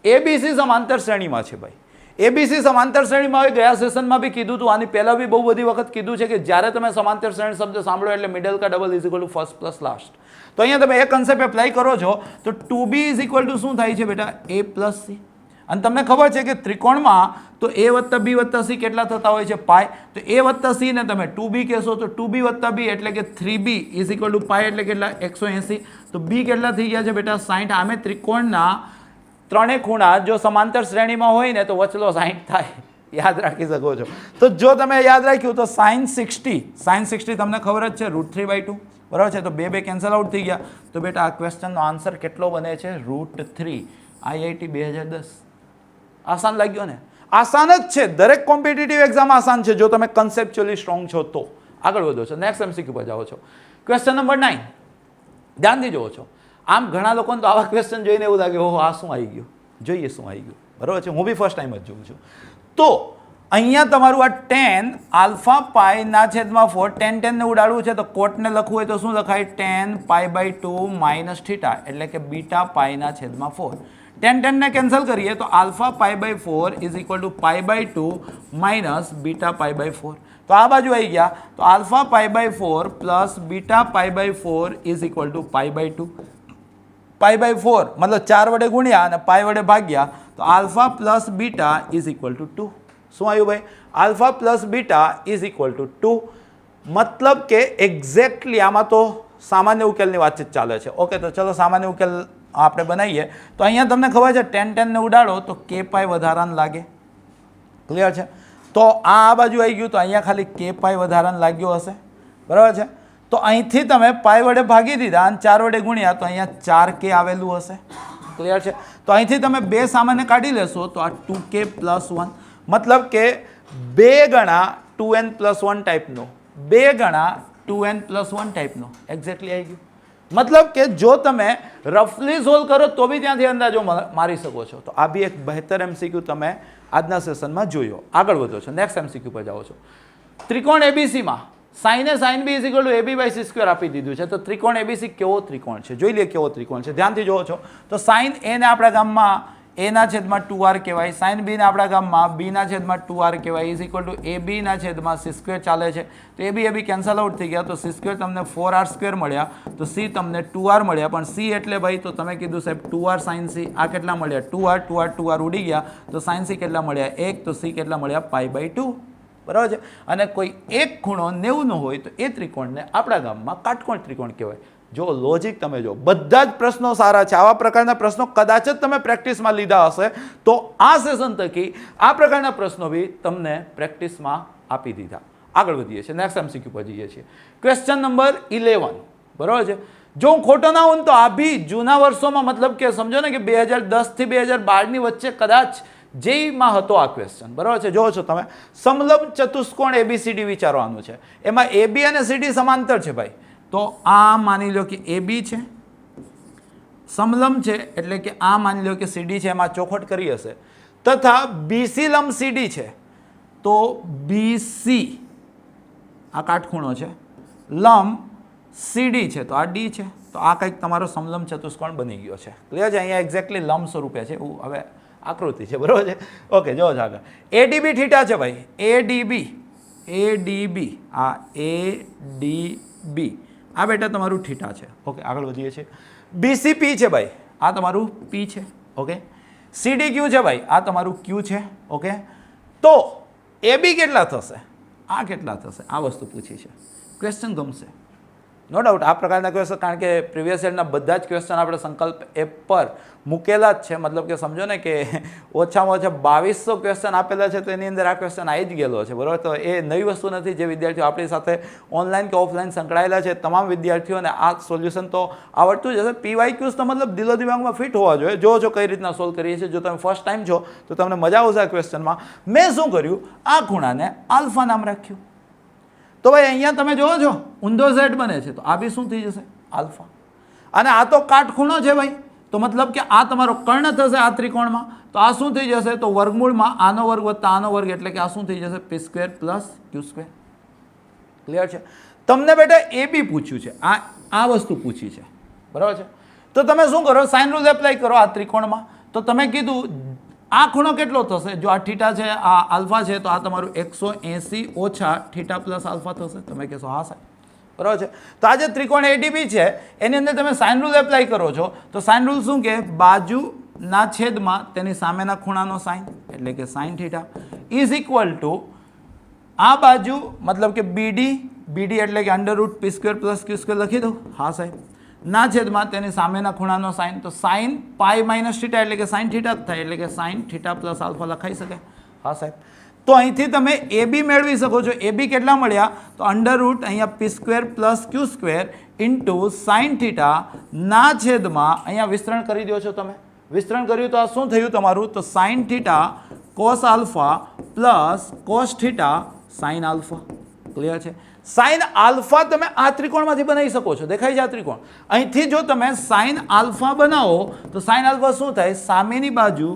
ABC સમાંતર શ્રેણીમાં છે ભાઈ. ABC સમાંતર શ્રેણીમાં હવે ગયા સેશનમાં બી કીધું હતું, આની પહેલા બી બહુ બધી વખત કીધું છે કે જ્યારે તમે સમાંતર શ્રેણી શબ્દ સાંભળો એટલે મિડલ કા ડબલ = ફર્સ્ટ પ્લસ લાસ્ટ. તો અહીંયા તમે એ કન્સેપ્ટ એપ્લાય કરો છો તો 2B = શું થાય છે બેટા? A + C. અને તમને ખબર છે કે ત્રિકોણમાં તો A + B + C કેટલા થતા હોય છે? પાઈ. તો A + C ને તમે 2B કહેશો તો 2B + B એટલે કે 3B = પાઈ એટલે કેટલા? 180. તો B કેટલા થઈ ગયા છે બેટા? 60. આમે ત્રિકોણના ત્રણેય ખૂણા જો સમાંતર શ્રેણીમાં હોય ને તો વચલો 60 થાય. યાદ રાખી શકો છો. તો જો તમે યાદ રાખ્યું તો sin 60 તમને ખબર જ છે √3/2. બરાબર છે? તો બે કેન્સલ આઉટ થઈ ગયા. તો બેટા આ ક્વેશ્ચનનો આન્સર કેટલો બને છે? √3. IIT 2010. આસાન લાગ્યો ને? આસાન જ છે. દરેક કોમ્પિટિટિવ એક્ઝામ આસાન છે જો તમે કન્સેપ્ચ્યુઅલી સ્ટ્રોંગ છો તો. આગળ વધો છો, નેક્સ્ટ MCQ પર જાઓ છો. ક્વેશ્ચન નંબર 9 ધ્યાનથી જોવો છો. આમ ઘણા લોકોને તો આવા ક્વેશ્ચન જોઈને એવું લાગે ઓહો આ શું આવી ગયું, જોઈએ શું આવી ગયું. બરાબર છે? હું બી ફર્સ્ટ ટાઈમ જ જોઉં છું. તો અહીંયા તમારું આ ટેન આલ્ફા પાઈ ના છેદમાં 4 ટેન ને ઉડાડવું છે તો કોટને લખવું હોય તો શું લખાય tan pi by 2 minus theta એટલે કે બીટા પાઈ ના છેદમાં 4 ટેન ને કેન્સલ કરીએ તો alpha pi by 4 is equal to pi by 2 minus beta pi by 4 તો આ બાજુ આવી ગયા તો alpha pi by 4 plus beta pi by 4 is equal to pi by 2 pi by 4 મતલબ 4 વડે ગુણ્યા અને પાઈ વડે ભાગ્યા તો alpha plus beta is equal to 2 શું આવ્યું ભાઈ alpha plus beta is equal to 2 મતલબ કે એક્ઝેક્ટલી આમાં તો સામાન્ય ઉકેલની વાતચીત ચાલે છે ઓકે તો ચલો સામાન્ય ઉકેલ આપણે બનાવીએ તો અહીંયા તમને ખબર છે ટેન ને ઉડાડો તો કે પાઈ વધારાનું લાગે ક્લિયર છે તો આ બાજુ આવી ગયું તો અહીંયા ખાલી કે પાઈ વધારાનું લાગ્યો હશે બરાબર છે તો અહીંથી તમે પાઈ વડે ભાગી દીધા અને 4 વડે ગુણ્યા તો અહીંયા 4k આવેલું હશે ક્લિયર છે તો અહીંથી તમે બે સામાન્ય કાઢી લેશો તો આ 2k પ્લસ 1 મતલબ કે 2 ગણા 2n પ્લસ 1 ટાઈપનો 2 ગણા 2n પ્લસ 1 ટાઈપનો એક્ઝેક્ટલી આવી ગયું મતલબ કે જો તમે રફલી સોલ્વ કરો તો બી ત્યાંથી અંદાજો મારી શકો છો તો આ બી એક બહેતર એમસીક્યુ તમે આજના સેશનમાં જોયો આગળ વધો છો નેક્સ્ટ એમસીક્યુ પર જાઓ છો ત્રિકોણ એબીસીમાં sine A sine B is equal to AB by C square આપી દીધું છે તો ત્રિકોણ એબીસી કેવો ત્રિકોણ છે જોઈ લે કેવો ત્રિકોણ છે ધ્યાનથી જોવો છો તો સાઇન એ ને આપણા ગામમાં એ ના છેદમાં 2r કહેવાય સાઇન બી ને આપણા ગામમાં બી ના છેદમાં 2r કહેવાય ઇઝ ઇક્વલ ટુ એ બી ના છેદમાં સી સ્ક્વેર ચાલે છે તો એ બી કેન્સલ આઉટ થઈ ગયા તો સી સ્ક્વેર તમને 4r સ્ક્વેર મળ્યા તો સી તમને 2r મળ્યા પણ સી એટલે ભાઈ તો તમે કીધું સાહેબ 2r સાઇન સી આ કેટલા મળ્યા 2r ઉડી ગયા તો સાઇન સી કેટલા મળ્યા 1 તો સી કેટલા મળ્યા પાઈ બાય 2 બરાબર છે અને કોઈ એક ખૂણો 90 હોય તો એ ત્રિકોણને આપણા ગામમાં કાટકોણ ત્રિકોણ કહેવાય જો લોજિક તમે જો બધા જ પ્રશ્નો સારા છે આવા પ્રકારના પ્રશ્નો કદાચ જ તમે પ્રેક્ટિસમાં લીધા હશે તો આ સેશન થકી આ પ્રકારના પ્રશ્નો બી તમને પ્રેક્ટિસમાં આપી દીધા આગળ વધીએ છીએ નેક્સ્ટ એમસીક્યુ પર જઈએ છીએ ક્વેશ્ચન નંબર 11 બરાબર છે જો હું ખોટો ના હોઉં તો આ બી જૂના વર્ષોમાં મતલબ કે સમજો ને કે 2010 થી 2012 ની વચ્ચે કદાચ જેઈમાં હતો આ ક્વેશ્ચન બરાબર છે જોવો છો તમે સમલંબ ચતુષ્કોણ એબીસીડી વિચારવાનું છે એમાં એબી અને સીડી સમાંતર છે ભાઈ તો આ માની લો કે એબી છે સમલંબ છે એટલે કે આ માની લો કે સીડી છે એમાં ચોખવટ કરી હશે તથા બીસી લંબ સીડી છે તો બીસી આ કાટખૂણો છે લંબ સીડી છે તો આ ડી છે તો આ કંઈક તમારો સમલંબ ચતુષ્કોણ બની ગયો છે ક્લિયર છે અહીંયા એક્ઝેક્ટલી લંબ સ્વરૂપે છે એવું હવે આકૃતિ છે બરાબર છે ઓકે જો આગળ એડીબી થીટા છે ભાઈ એડીબી આ એડીબી આ બેટા તમારું થીટા છે ઓકે આગળ વધીએ છીએ બીસીપી છે ભાઈ આ તમારું પી છે ઓકે સીડી ક્યુ છે ભાઈ આ તમારું ક્યુ છે ઓકે તો એબી કેટલા થશે આ કેટલા થશે આ વસ્તુ પૂછી છે ક્વેશ્ચન ગમશે નો ડાઉટ આ પ્રકારના ક્વેશ્ચન કારણ કે પ્રીવિયસ યરના બધા જ ક્વેશ્ચન આપણે સંકલ્પ એપ પર મૂકેલા જ છે મતલબ કે સમજો ને કે ઓછામાં ઓછા 2200 ક્વેશ્ચન આપેલા છે તો એની અંદર આ ક્વેશ્ચન આવી જ ગયેલો છે બરાબર તો એ નવી વસ્તુ નથી જે વિદ્યાર્થીઓ આપણી સાથે ઓનલાઈન કે ઓફલાઈન સંકળાયેલા છે તમામ વિદ્યાર્થીઓને આ સોલ્યુશન તો આવડતું જ હશે પીવાયક્યુઝ તો મતલબ દિલો દિમાગમાં ફિટ હોવા જોઈએ જો કઈ રીતના સોલ્વ કરીએ છીએ જો તમે ફર્સ્ટ ટાઈમ છો તો તમને મજા આવશે આ ક્વેશ્ચનમાં મેં શું કર્યું આ ખૂણાને આલ્ફા નામ રાખ્યું તો ભાઈ અહીંયા તમે જોવો છો ઊંધો ઝેડ બને છે તો આ બી શું થઈ જશે આલ્ફા અને આ તો કાટખૂણો છે ભાઈ તો મતલબ કે આ તમારો કર્ણ થશે આ ત્રિકોણમાં તો આ શું થઈ જશે તો વર્ગમૂળમાં આનો વર્ગ વત્તા આનો વર્ગ એટલે કે આ શું થઈ જશે પી square plus Q square clear છે તમને બેટા એ બી પૂછ્યું છે આ વસ્તુ પૂછી છે બરાબર છે તો તમે શું કરો સાઇન રૂલ એપ્લાય કરો આ ત્રિકોણમાં તો તમે કીધું આ ખૂણો કેટલો થશે જો આ થીટા છે આ આલ્ફા છે તો આ તમારું 180 ઓછા થીટા પ્લસ આલ્ફા થશે તમે કહેશો હા સાહેબ બરાબર છે તો આ જે ત્રિકોણ એડીબી છે એની અંદર તમે સાઇન રૂલ એપ્લાય કરો છો તો સાઇન રૂલ શું કે બાજુના છેદમાં તેની સામેના ખૂણાનો સાઇન એટલે કે sign theta is equal two આ બાજુ મતલબ કે બીડી એટલે કે અંડર રૂટ પી સ્ક્વેર પ્લસ ક્યુ સ્ક્વેર લખી દો હા સાહેબ ના છેદમાં તેની સામેના ખૂણાનો સાઇન તો સાઇન પાઈ માઇનસ થીટા એટલે કે સાઇન થીટા જ થાય એટલે કે સાઇન થીટા પ્લસ આલ્ફા લખાઈ શકે હા સાહેબ તો અહીંથી તમે એ બી મેળવી શકો છો એ બી કેટલા મળ્યા તો અંડર રૂટ અહીંયા પી square plus Q square into sine theta ના છેદમાં અહીંયા વિસ્તરણ કરી દો છો તમે વિસ્તરણ કર્યું તો આ શું થયું તમારું તો sine theta cos alpha plus cos theta sine alpha clear છે સાઇન આલ્ફા તમે આ ત્રિકોણમાંથી બનાવી શકો છો દેખાય છે આ ત્રિકોણ અહીંથી જો તમે સાઇન આલ્ફા બનાવો તો સાઇન આલ્ફા શું થાય સામેની બાજુ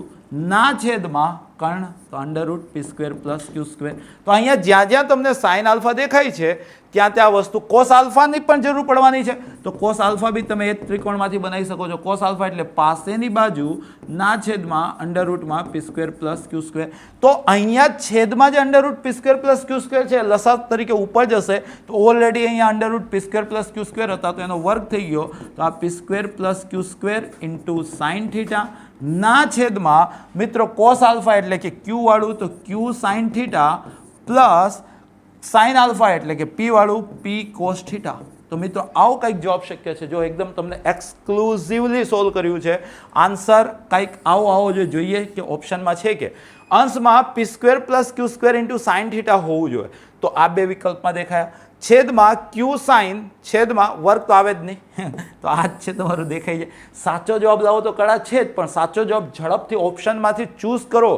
ના છેદમાં કર્ણ, તો √p² + q². તો અહીંયા જ્યાં જ્યાં તમને સાઇન આલ્ફા દેખાય છે ત્યાં ત્યાં વસ્તુ કોસ આલ્ફાની પણ જરૂર પડવાની છે. તો કોસ આલ્ફા બી તમે એ ત્રિકોણમાંથી બનાવી શકો છો. કોસ આલ્ફા એટલે પાસેની બાજુ ના છેદમાં √p² + q². તો અહીંયા છેદમાં જે √p² + q² છે લસા તરીકે ઉપર જશે. તો ઓલરેડી અહીંયા √p² + q² હતા તો એનો વર્ગ થઈ ગયો. તો આ p² + q² * sin θ ના છેદમાં મિત્રો કોસ આલ્ફા એટલે કે q વાળું તો q sin θ plus sine alpha એટલે કે p વાળું p cos θ. તો મિત્રો આવો કંઈક જવાબ શક્ય છે. જો એકદમ તમને એક્સક્લુઝિવલી સોલ્વ કર્યું છે. આન્સર કંઈક આવો જો જોઈએ કે ઓપ્શનમાં છે કે અંશમાં p² + q² * sin θ હોવું જોઈએ. તો આ બે વિકલ્પમાં દેખાયા. છેદમાં q sin છેદમાં વર્ગ તો આવે જ નહીં. તો આ જ છે તમારું દેખાય છે. સાચો જવાબ લાવો તો કળા છે જ, પણ સાચો જવાબ ઝડપથી ઓપ્શનમાંથી ચૂઝ કરો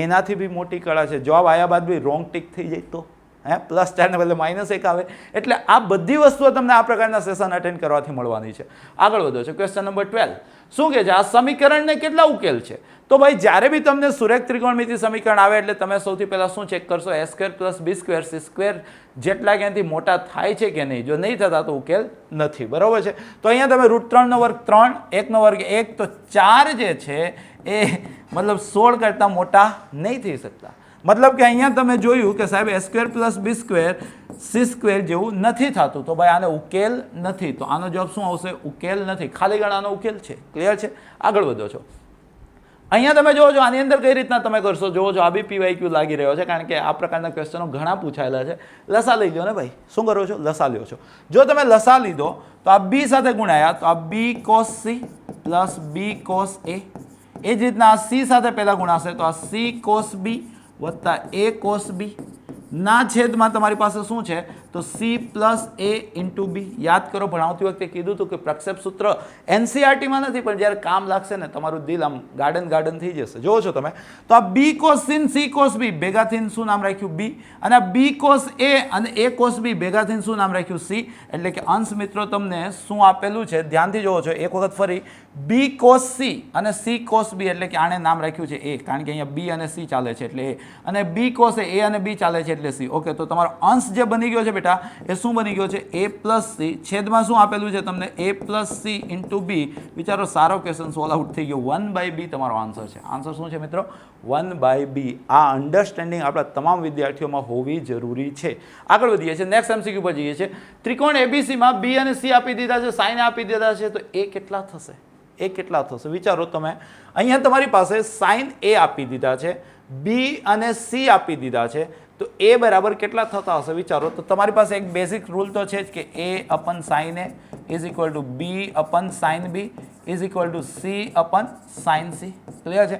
એનાથી બી મોટી કળા છે. જવાબ આવ્યા બાદ બી રોંગ ટિક થઈ જાય તો +4 ને બદલે -1 આવે. એટલે આ બધી વસ્તુઓ તમને આ પ્રકારના સેશન અટેન્ડ કરવાથી મળવાની છે. આગળ વધો છે. ક્વેશ્ચન નંબર 12 શું કહે છે? આ સમીકરણને કેટલા ઉકેલ છે? તો ભાઈ જ્યારે બી તમને સુરેખ ત્રિકોણમિતિ સમીકરણ આવે એટલે તમે સૌથી પહેલાં શું ચેક કરશો? a² + b² c² જેટલા ક્યાંથી મોટા થાય છે કે નહીં. જો નહીં થતા તો ઉકેલ નથી. બરાબર છે. તો અહીંયા તમે √3 નો વર્ગ 3, 1 નો વર્ગ 1, તો 4 જે છે એ મતલબ 16 કરતાં મોટા નહીં થઈ શકતા. મતલબ કે અહીંયા તમે જોયું કે સાહેબ a² + b² c² જેવું નથી થતું. તો ભાઈ આને ઉકેલ નથી. તો આનો જવાબ શું આવશે? ઉકેલ નથી. ખાલી ગણાનો ઉકેલ છે. ક્લિયર છે? આગળ વધો છો. અહીંયા તમે જોવો છો આની અંદર કઈ રીતના તમે કરશો. જોવો છો આ બી PYQ લાગી રહ્યો છે કારણ કે આ પ્રકારના ક્વેશ્ચનો ઘણા પૂછાયેલા છે. લસા લઈ લો ને ભાઈ. શું કરો છો? લસા લ્યો છો. જો તમે લસા લીધો તો આ b સાથે ગુણાયા તો આ b cos c + b cos a. એ જ રીતના આ c સાથે પહેલા ગુણાશે તો આ c cos b + a cos b ના છેદમાં તમારી પાસે શું છે? તો c + a * b. યાદ કરો ભણાવતી વખતે કીધું હતું કે પ્રક્ષેપ સૂત્ર NCERTમાં નથી, પણ જ્યારે કામ લાગશે ને તમારું દિલ આમ ગાર્ડન થઈ જશે. જોવો છો તમે તો આ b cos c c cos b ભેગા થઈને શું નામ રાખ્યું? b. અને આ b cos a અને a cos b ભેગા થઈને શું નામ રાખ્યું? c. એટલે કે અંશ મિત્રો તમને શું આપેલું છે ધ્યાનથી જોવો છો એક વખત ફરી. b cos c અને c cos b એટલે કે આને નામ રાખ્યું છે a કારણ કે અહીંયા b અને c ચાલે છે એટલે a, અને b cos a અને b ચાલે છે એટલે c. ઓકે, તો તમારો અંશ જે બની ગયો છે બેટા એ શું બની ગયો છે? a + c છેદમાં શું આપેલું છે તમને? a + c * b. વિચારો સારો ક્વેશ્ચન સોલ્વ આઉટ થઈ ગયો. 1/b તમારો આન્સર છે. આન્સર શું છે મિત્રો? 1/b. આ અન્ડરસ્ટેન્ડિંગ આપણા તમામ વિદ્યાર્થીઓમાં હોવી જરૂરી છે. આગળ વધીએ છીએ. નેક્સ્ટ MCQ પર જઈએ છીએ. ત્રિકોણ ABCમાં b અને c આપી દીધા છે, સાઇન આપી દીધા છે, તો a કેટલા થશે? એ કેટલા થશે વિચારો તમે. અહીંયા તમારી પાસે સાઇન a આપી દીધા છે, b અને c આપી દીધા છે, તો a બરાબર કેટલા થતા હશે વિચારો. તો તમારી પાસે એક બેઝિક રૂલ તો છે જ કે a/sin a = b/sin b = c/sin c. Clear છે?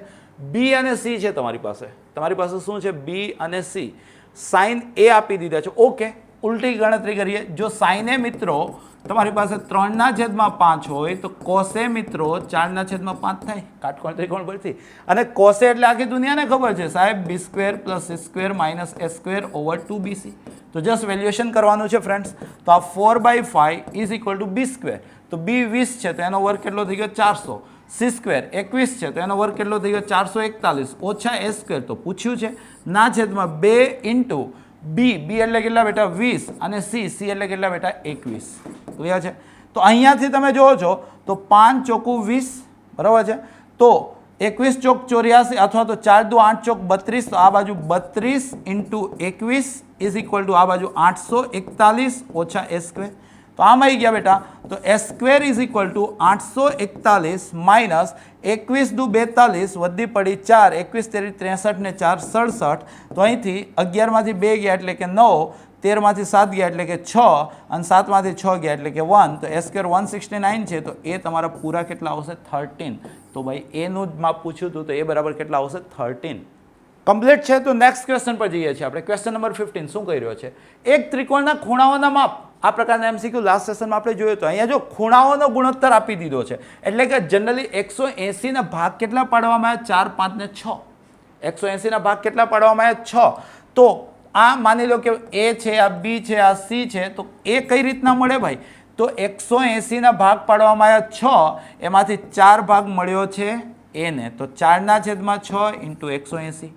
b અને c છે તમારી પાસે. તમારી પાસે શું છે? b અને c. સાઇન a આપી દીધા છે. ઓકે, ઉલટી ગણતરી કરીએ. જો સાઇન a મિત્રો તમારી પાસે 3/5 હોય તો કોસે મિત્રો 4/5 થાય કાટકોણ ત્રિકોણ પરથી. અને કોસે એટલે આખી દુનિયાને ખબર છે સાહેબ b² + c² - a² / 2bc. તો જસ્ટ વેલ્યુએશન કરવાનું છે ફ્રેન્ડ્સ. તો આ 4/5 = b². તો b 20 છે તો એનો વર્ગ કેટલો થઈ ગયો? 400. c² 21 છે તો એનો વર્ગ કેટલો થઈ ગયો? 441 ઓછા a². તો પૂછ્યું છે ના છેદમાં 2 * b એટલે કેટલા બેટા? 20 અને c એટલે કેટલા બેટા? 21. ક્લિયર છે? તો અહીંયાથી તમે જોવો છો તો 5 × 20 બરાબર છે. તો 21 × 84 અથવા તો 4 × 8 = 32. તો આ બાજુ 32 × 21 = આ બાજુ 841 ઓછા a². તો આમ આવી ગયા બેટા. તો a² = 841 માઇનસ 21 × 42 વધી પડી 4, 21 × 3 = 63 ને 4 = 67. તો અહીંથી 11માંથી 2 ગયા એટલે કે 9, 13માંથી 7 ગયા એટલે કે 6 અને 7માંથી 6 ગયા એટલે કે 1. તો a² 169 છે તો એ તમારા પૂરા કેટલા આવશે? 13. તો ભાઈ એનું જ માપ પૂછ્યું હતું તો એ બરાબર કેટલા આવશે? 13. કમ્પ્લીટ છે. તો નેક્સ્ટ ક્વેશ્ચન પર જઈએ છીએ આપણે. ક્વેશ્ચન નંબર 15 શું કહી રહ્યો છે? એક ત્રિકોણના ખૂણાઓના માપ. આ પ્રકારના MCQ લાસ્ટ સેશનમાં આપણે જોયું તો અહીંયા જો ખૂણાઓનો ગુણોત્તર આપી દીધો છે એટલે કે જનરલી 180 ના ભાગ કેટલા પાડવામાં આવ્યા? 4, 5 ને 6. 180 ના ભાગ કેટલા પાડવામાં આવ્યા? 6. તો આ માની લો કે a છે, આ b છે, આ c છે, તો એ કઈ રીતના મળે ભાઈ? તો 180 ના ભાગ પાડવામાં આવ્યા 6, એમાંથી 4 ભાગ મળ્યો છે એને, તો 4/6 ઇન્ટુ 180.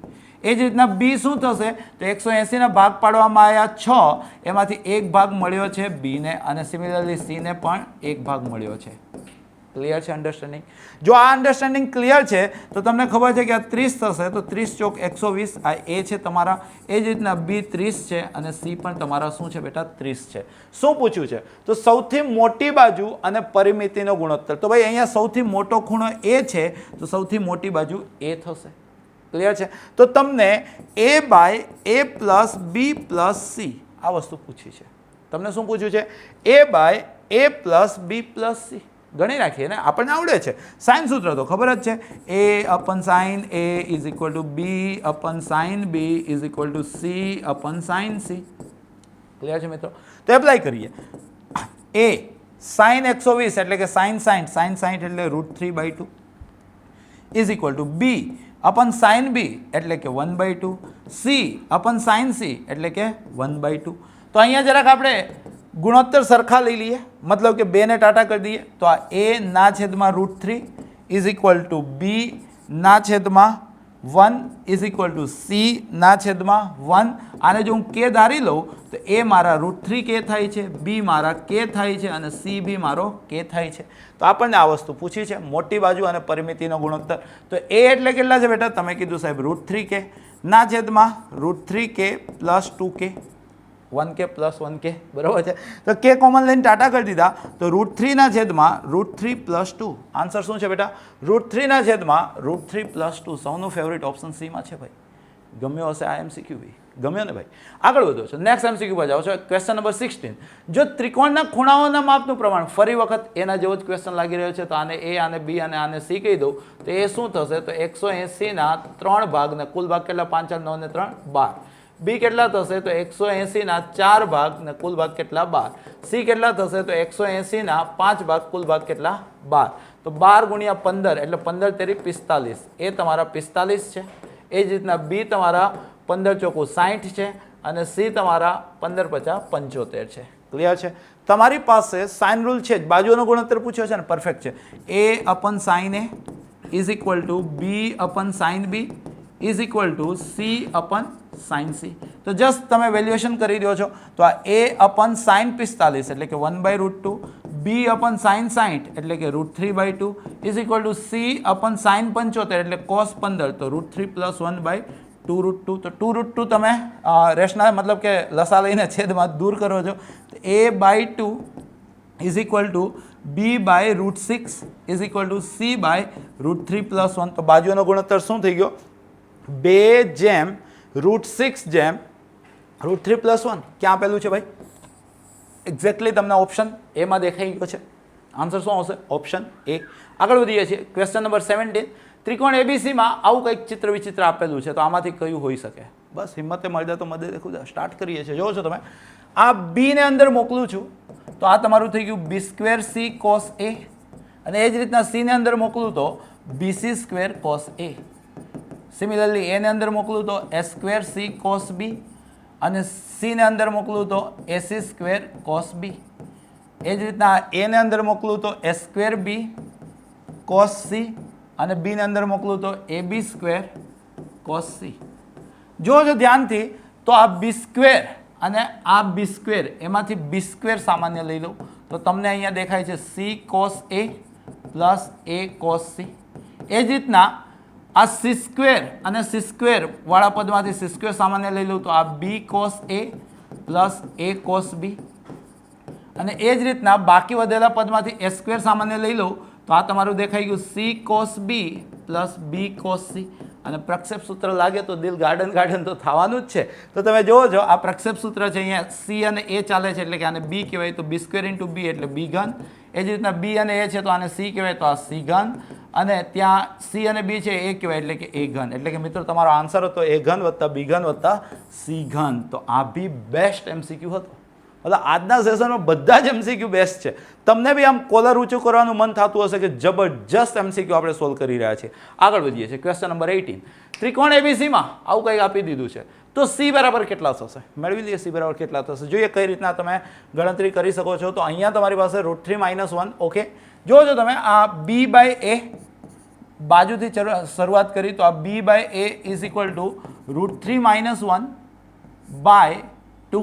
એ જ રીતના બી શું થશે, તો 180ના ભાગ પાડવામાં આવ્યા 6, એમાંથી એક ભાગ મળ્યો છે બીને, અને સિમિલરલી સીને પણ એક ભાગ મળ્યો છે. ક્લિયર છે અન્ડરસ્ટેન્ડિંગ? જો આ અન્ડરસ્ટેન્ડિંગ ક્લિયર છે તો તમને ખબર છે કે આ 30 થશે, તો 30 ચોક 120, આ એ છે તમારા. એ જ રીતના બી 30 છે અને સી પણ તમારા શું છે બેટા 30 છે. શું પૂછ્યું છે, તો સૌથી મોટી બાજુ અને પરિમિતિનો ગુણોત્તર. તો ભાઈ અહીંયા સૌથી મોટો ખૂણો એ છે, તો સૌથી મોટી બાજુ એ થશે. ક્લિયર છે? તો તમને a by a plus b plus c આ વસ્તુ પૂછી છે. તમને શું પૂછ્યું છે, a by a plus b plus c. ગણી નાખીએ ને, આપણને આવડે છે. સાઇન સૂત્ર તો ખબર જ છે, a upon sine a is equal to B upon sine B is equal to C upon sine C. Clear છે મિત્રો? તો એપ્લાય કરીએ. a સાઇન 120 એટલે કે સાઇન 60 એટલે √3/2 is equal to B upon sine B એટલે કે 1/2, સી અપન સાઇન સી એટલે કે 1/2. તો અહીંયા જરાક આપણે ગુણોત્તર સરખા લઈ લઈએ, મતલબ કે 2 ને ટાટા કરી દઈએ. તો આ a ના છેદમાં √3 ઇઝ ઇક્વલ ટુ બી ના છેદમાં 1 ઇઝ ઇક્વલ ટુ સી ના છેદમાં 1. આને જો હું કે ધારી લઉં તો એ મારા √3 કે થાય છે, બી મારા કે થાય છે અને સી બી મારો કે થાય છે. તો આપણને આ વસ્તુ પૂછી છે, મોટી બાજુ અને પરિમિતિનો ગુણોત્તર. તો એ એટલે કેટલા છે બેટા, તમે કીધું સાહેબ √3k ના છેદમાં √3k plus 2k, 1k plus 1k, બરાબર છે. તો કે કોમન લઈને ટાટા કરી દીધા, તો √3 ના છેદમાં √3 પ્લસ 2. આન્સર શું છે બેટા, √3 ના છેદમાં √3 પ્લસ 2. સૌનું ફેવરિટ ઓપ્શન સીમાં છે ભાઈ. ગમ્યો હશે આ એમસીક્યુ બી? ગમ્યો ને ભાઈ? આગળ વધો છો, નેક્સ્ટ એમસીક્યુ પર જાઓ છો. Question number 16. જો ત્રિકોણના ખૂણાઓના માપનું પ્રમાણ, ફરી વખત એના જેવો જ ક્વેશ્ચન લાગી રહ્યો છે, તો આને એ, આને બી અને આને સી કહી દઉં, તો એ શું થશે, તો 180ના 3 ભાગ ને કુલ ભાગ કેટલા, 5 4 9 ને 3 12. બી કેટલા થશે, તો 180ના 4 ભાગ ને કુલ ભાગ કેટલા, 12. સી કેટલા થશે, તો 180ના 5 ભાગ કુલ ભાગ કેટલા, 12. તો 12 ગુણ્યા 15 એટલે 15 તેરી 45, એ તમારા 45 છે. એ જ રીતના બી તમારા 15 ચોકું 60 છે અને સી તમારા 15 50 75 છે. ક્લિયર છે? તમારી પાસે સાઇન રૂલ છે જ, બાજુનો ગુણોત્તર પૂછ્યો છે ને, પરફેક્ટ છે. a upon sine A is equal to B upon sine B is equal to C upon sine C. તો જસ્ટ તમે વેલ્યુએશન કરી દો છો, તો આ a અપન સાઇન 45 એટલે કે 1/√2, બી અપન સાઇન 60 એટલે કે √3/2 is equal to C upon sine 75 એટલે cos 15, તો √3 પ્લસ 1/2√2. તો 2√2 તમે રેશના મતલબ કે લસા લઈને છેદમાં દૂર કરો છો, તો a/2 is equal two b/√6 is equal two c/√3 plus 1. તો બાજુનો ગુણોત્તર શું થઈ ગયો, 2/√6 જેમ √3 પ્લસ 1. ક્યાં આપેલું છે ભાઈ? એક્ઝેક્ટલી તમને ઓપ્શન એમાં દેખાઈ ગયો છે. આન્સર શું આવશે, ઓપ્શન એ. આગળ વધીએ છીએ. Question number 17. ત્રિકોણ એબીસીમાં આવું કંઈક ચિત્ર વિચિત્ર આપેલું છે, તો આમાંથી કયું હોઈ શકે? બસ હિંમતે મળે તો મદદ ખુદ સ્ટાર્ટ કરીએ છીએ. જોવો છો તમે, આ બી ને અંદર મોકલું છું, તો આ તમારું થઈ ગયું b²c cos a, અને એ જ રીતના સી ને અંદર મોકલું તો bc² cos a. સિમિલરલી એ ને અંદર મોકલું તો a²c cos b, અને સી ને અંદર મોકલું તો ac² cos b. એ જ રીતના એ ને અંદર મોકલું તો a²b cos c, અને બી ને અંદર મોકલું તો ab² cos c. જો ધ્યાનથી, તો આ b² અને આ b² એમાંથી b² સામાન્ય લઈ લઉં, તો તમને અહીંયા દેખાય છે c cos a plus a cos c. એ જ રીતના આ c² અને c² વાળા પદમાંથી c² સામાન્ય લઈ લઉં, તો આ b cos a plus a cos b. અને એ જ રીતના બાકી વધેલા પદમાંથી a² સામાન્ય લઈ લઉં, તો આ તમારું દેખાઈ ગયું c cos b plus b cos c. અને પ્રક્ષેપ સૂત્ર લાગે તો દિલ ગાર્ડન તો થવાનું જ છે. તો તમે જોવો છો, આ પ્રક્ષેપ સૂત્ર છે, અહીંયા c અને a ચાલે છે, એટલે કે આને b કહેવાય, તો b² × b એટલે b ઘન. એ જ રીતના b અને a છે, તો આને c કહેવાય, તો આ c ઘન. અને ત્યાં c અને b છે, એ કહેવાય એટલે કે a ઘન. એટલે કે મિત્રો તમારો આન્સર હતો a ઘન વત્તા b ઘન વત્તા c ઘન. તો આ બી બેસ્ટ એમસીક્યુ હતો. મતલબ આજના સેશનમાં બધા જ એમસીક્યુ બેસ્ટ છે. તમને બી આમ કોલર ઊંચું કરવાનું મન થતું હશે કે જબરજસ્ત એમસીક્યુ આપણે સોલ્વ કરી રહ્યા છીએ. આગળ વધીએ છીએ. Question number 18. ત્રિકોણ એબીસીમાં આવું કંઈક આપી દીધું છે, તો સી બરાબર કેટલા થશે? મેળવી લઈએ સી બરાબર કેટલા થશે. જોઈએ કઈ રીતના તમે ગણતરી કરી શકો છો. તો અહીંયા તમારી પાસે √3 - 1. ઓકે, જોજો તમે આ b/a બાજુથી શરૂઆત કરી તો આ b by a is equal to √3 - 1 by 2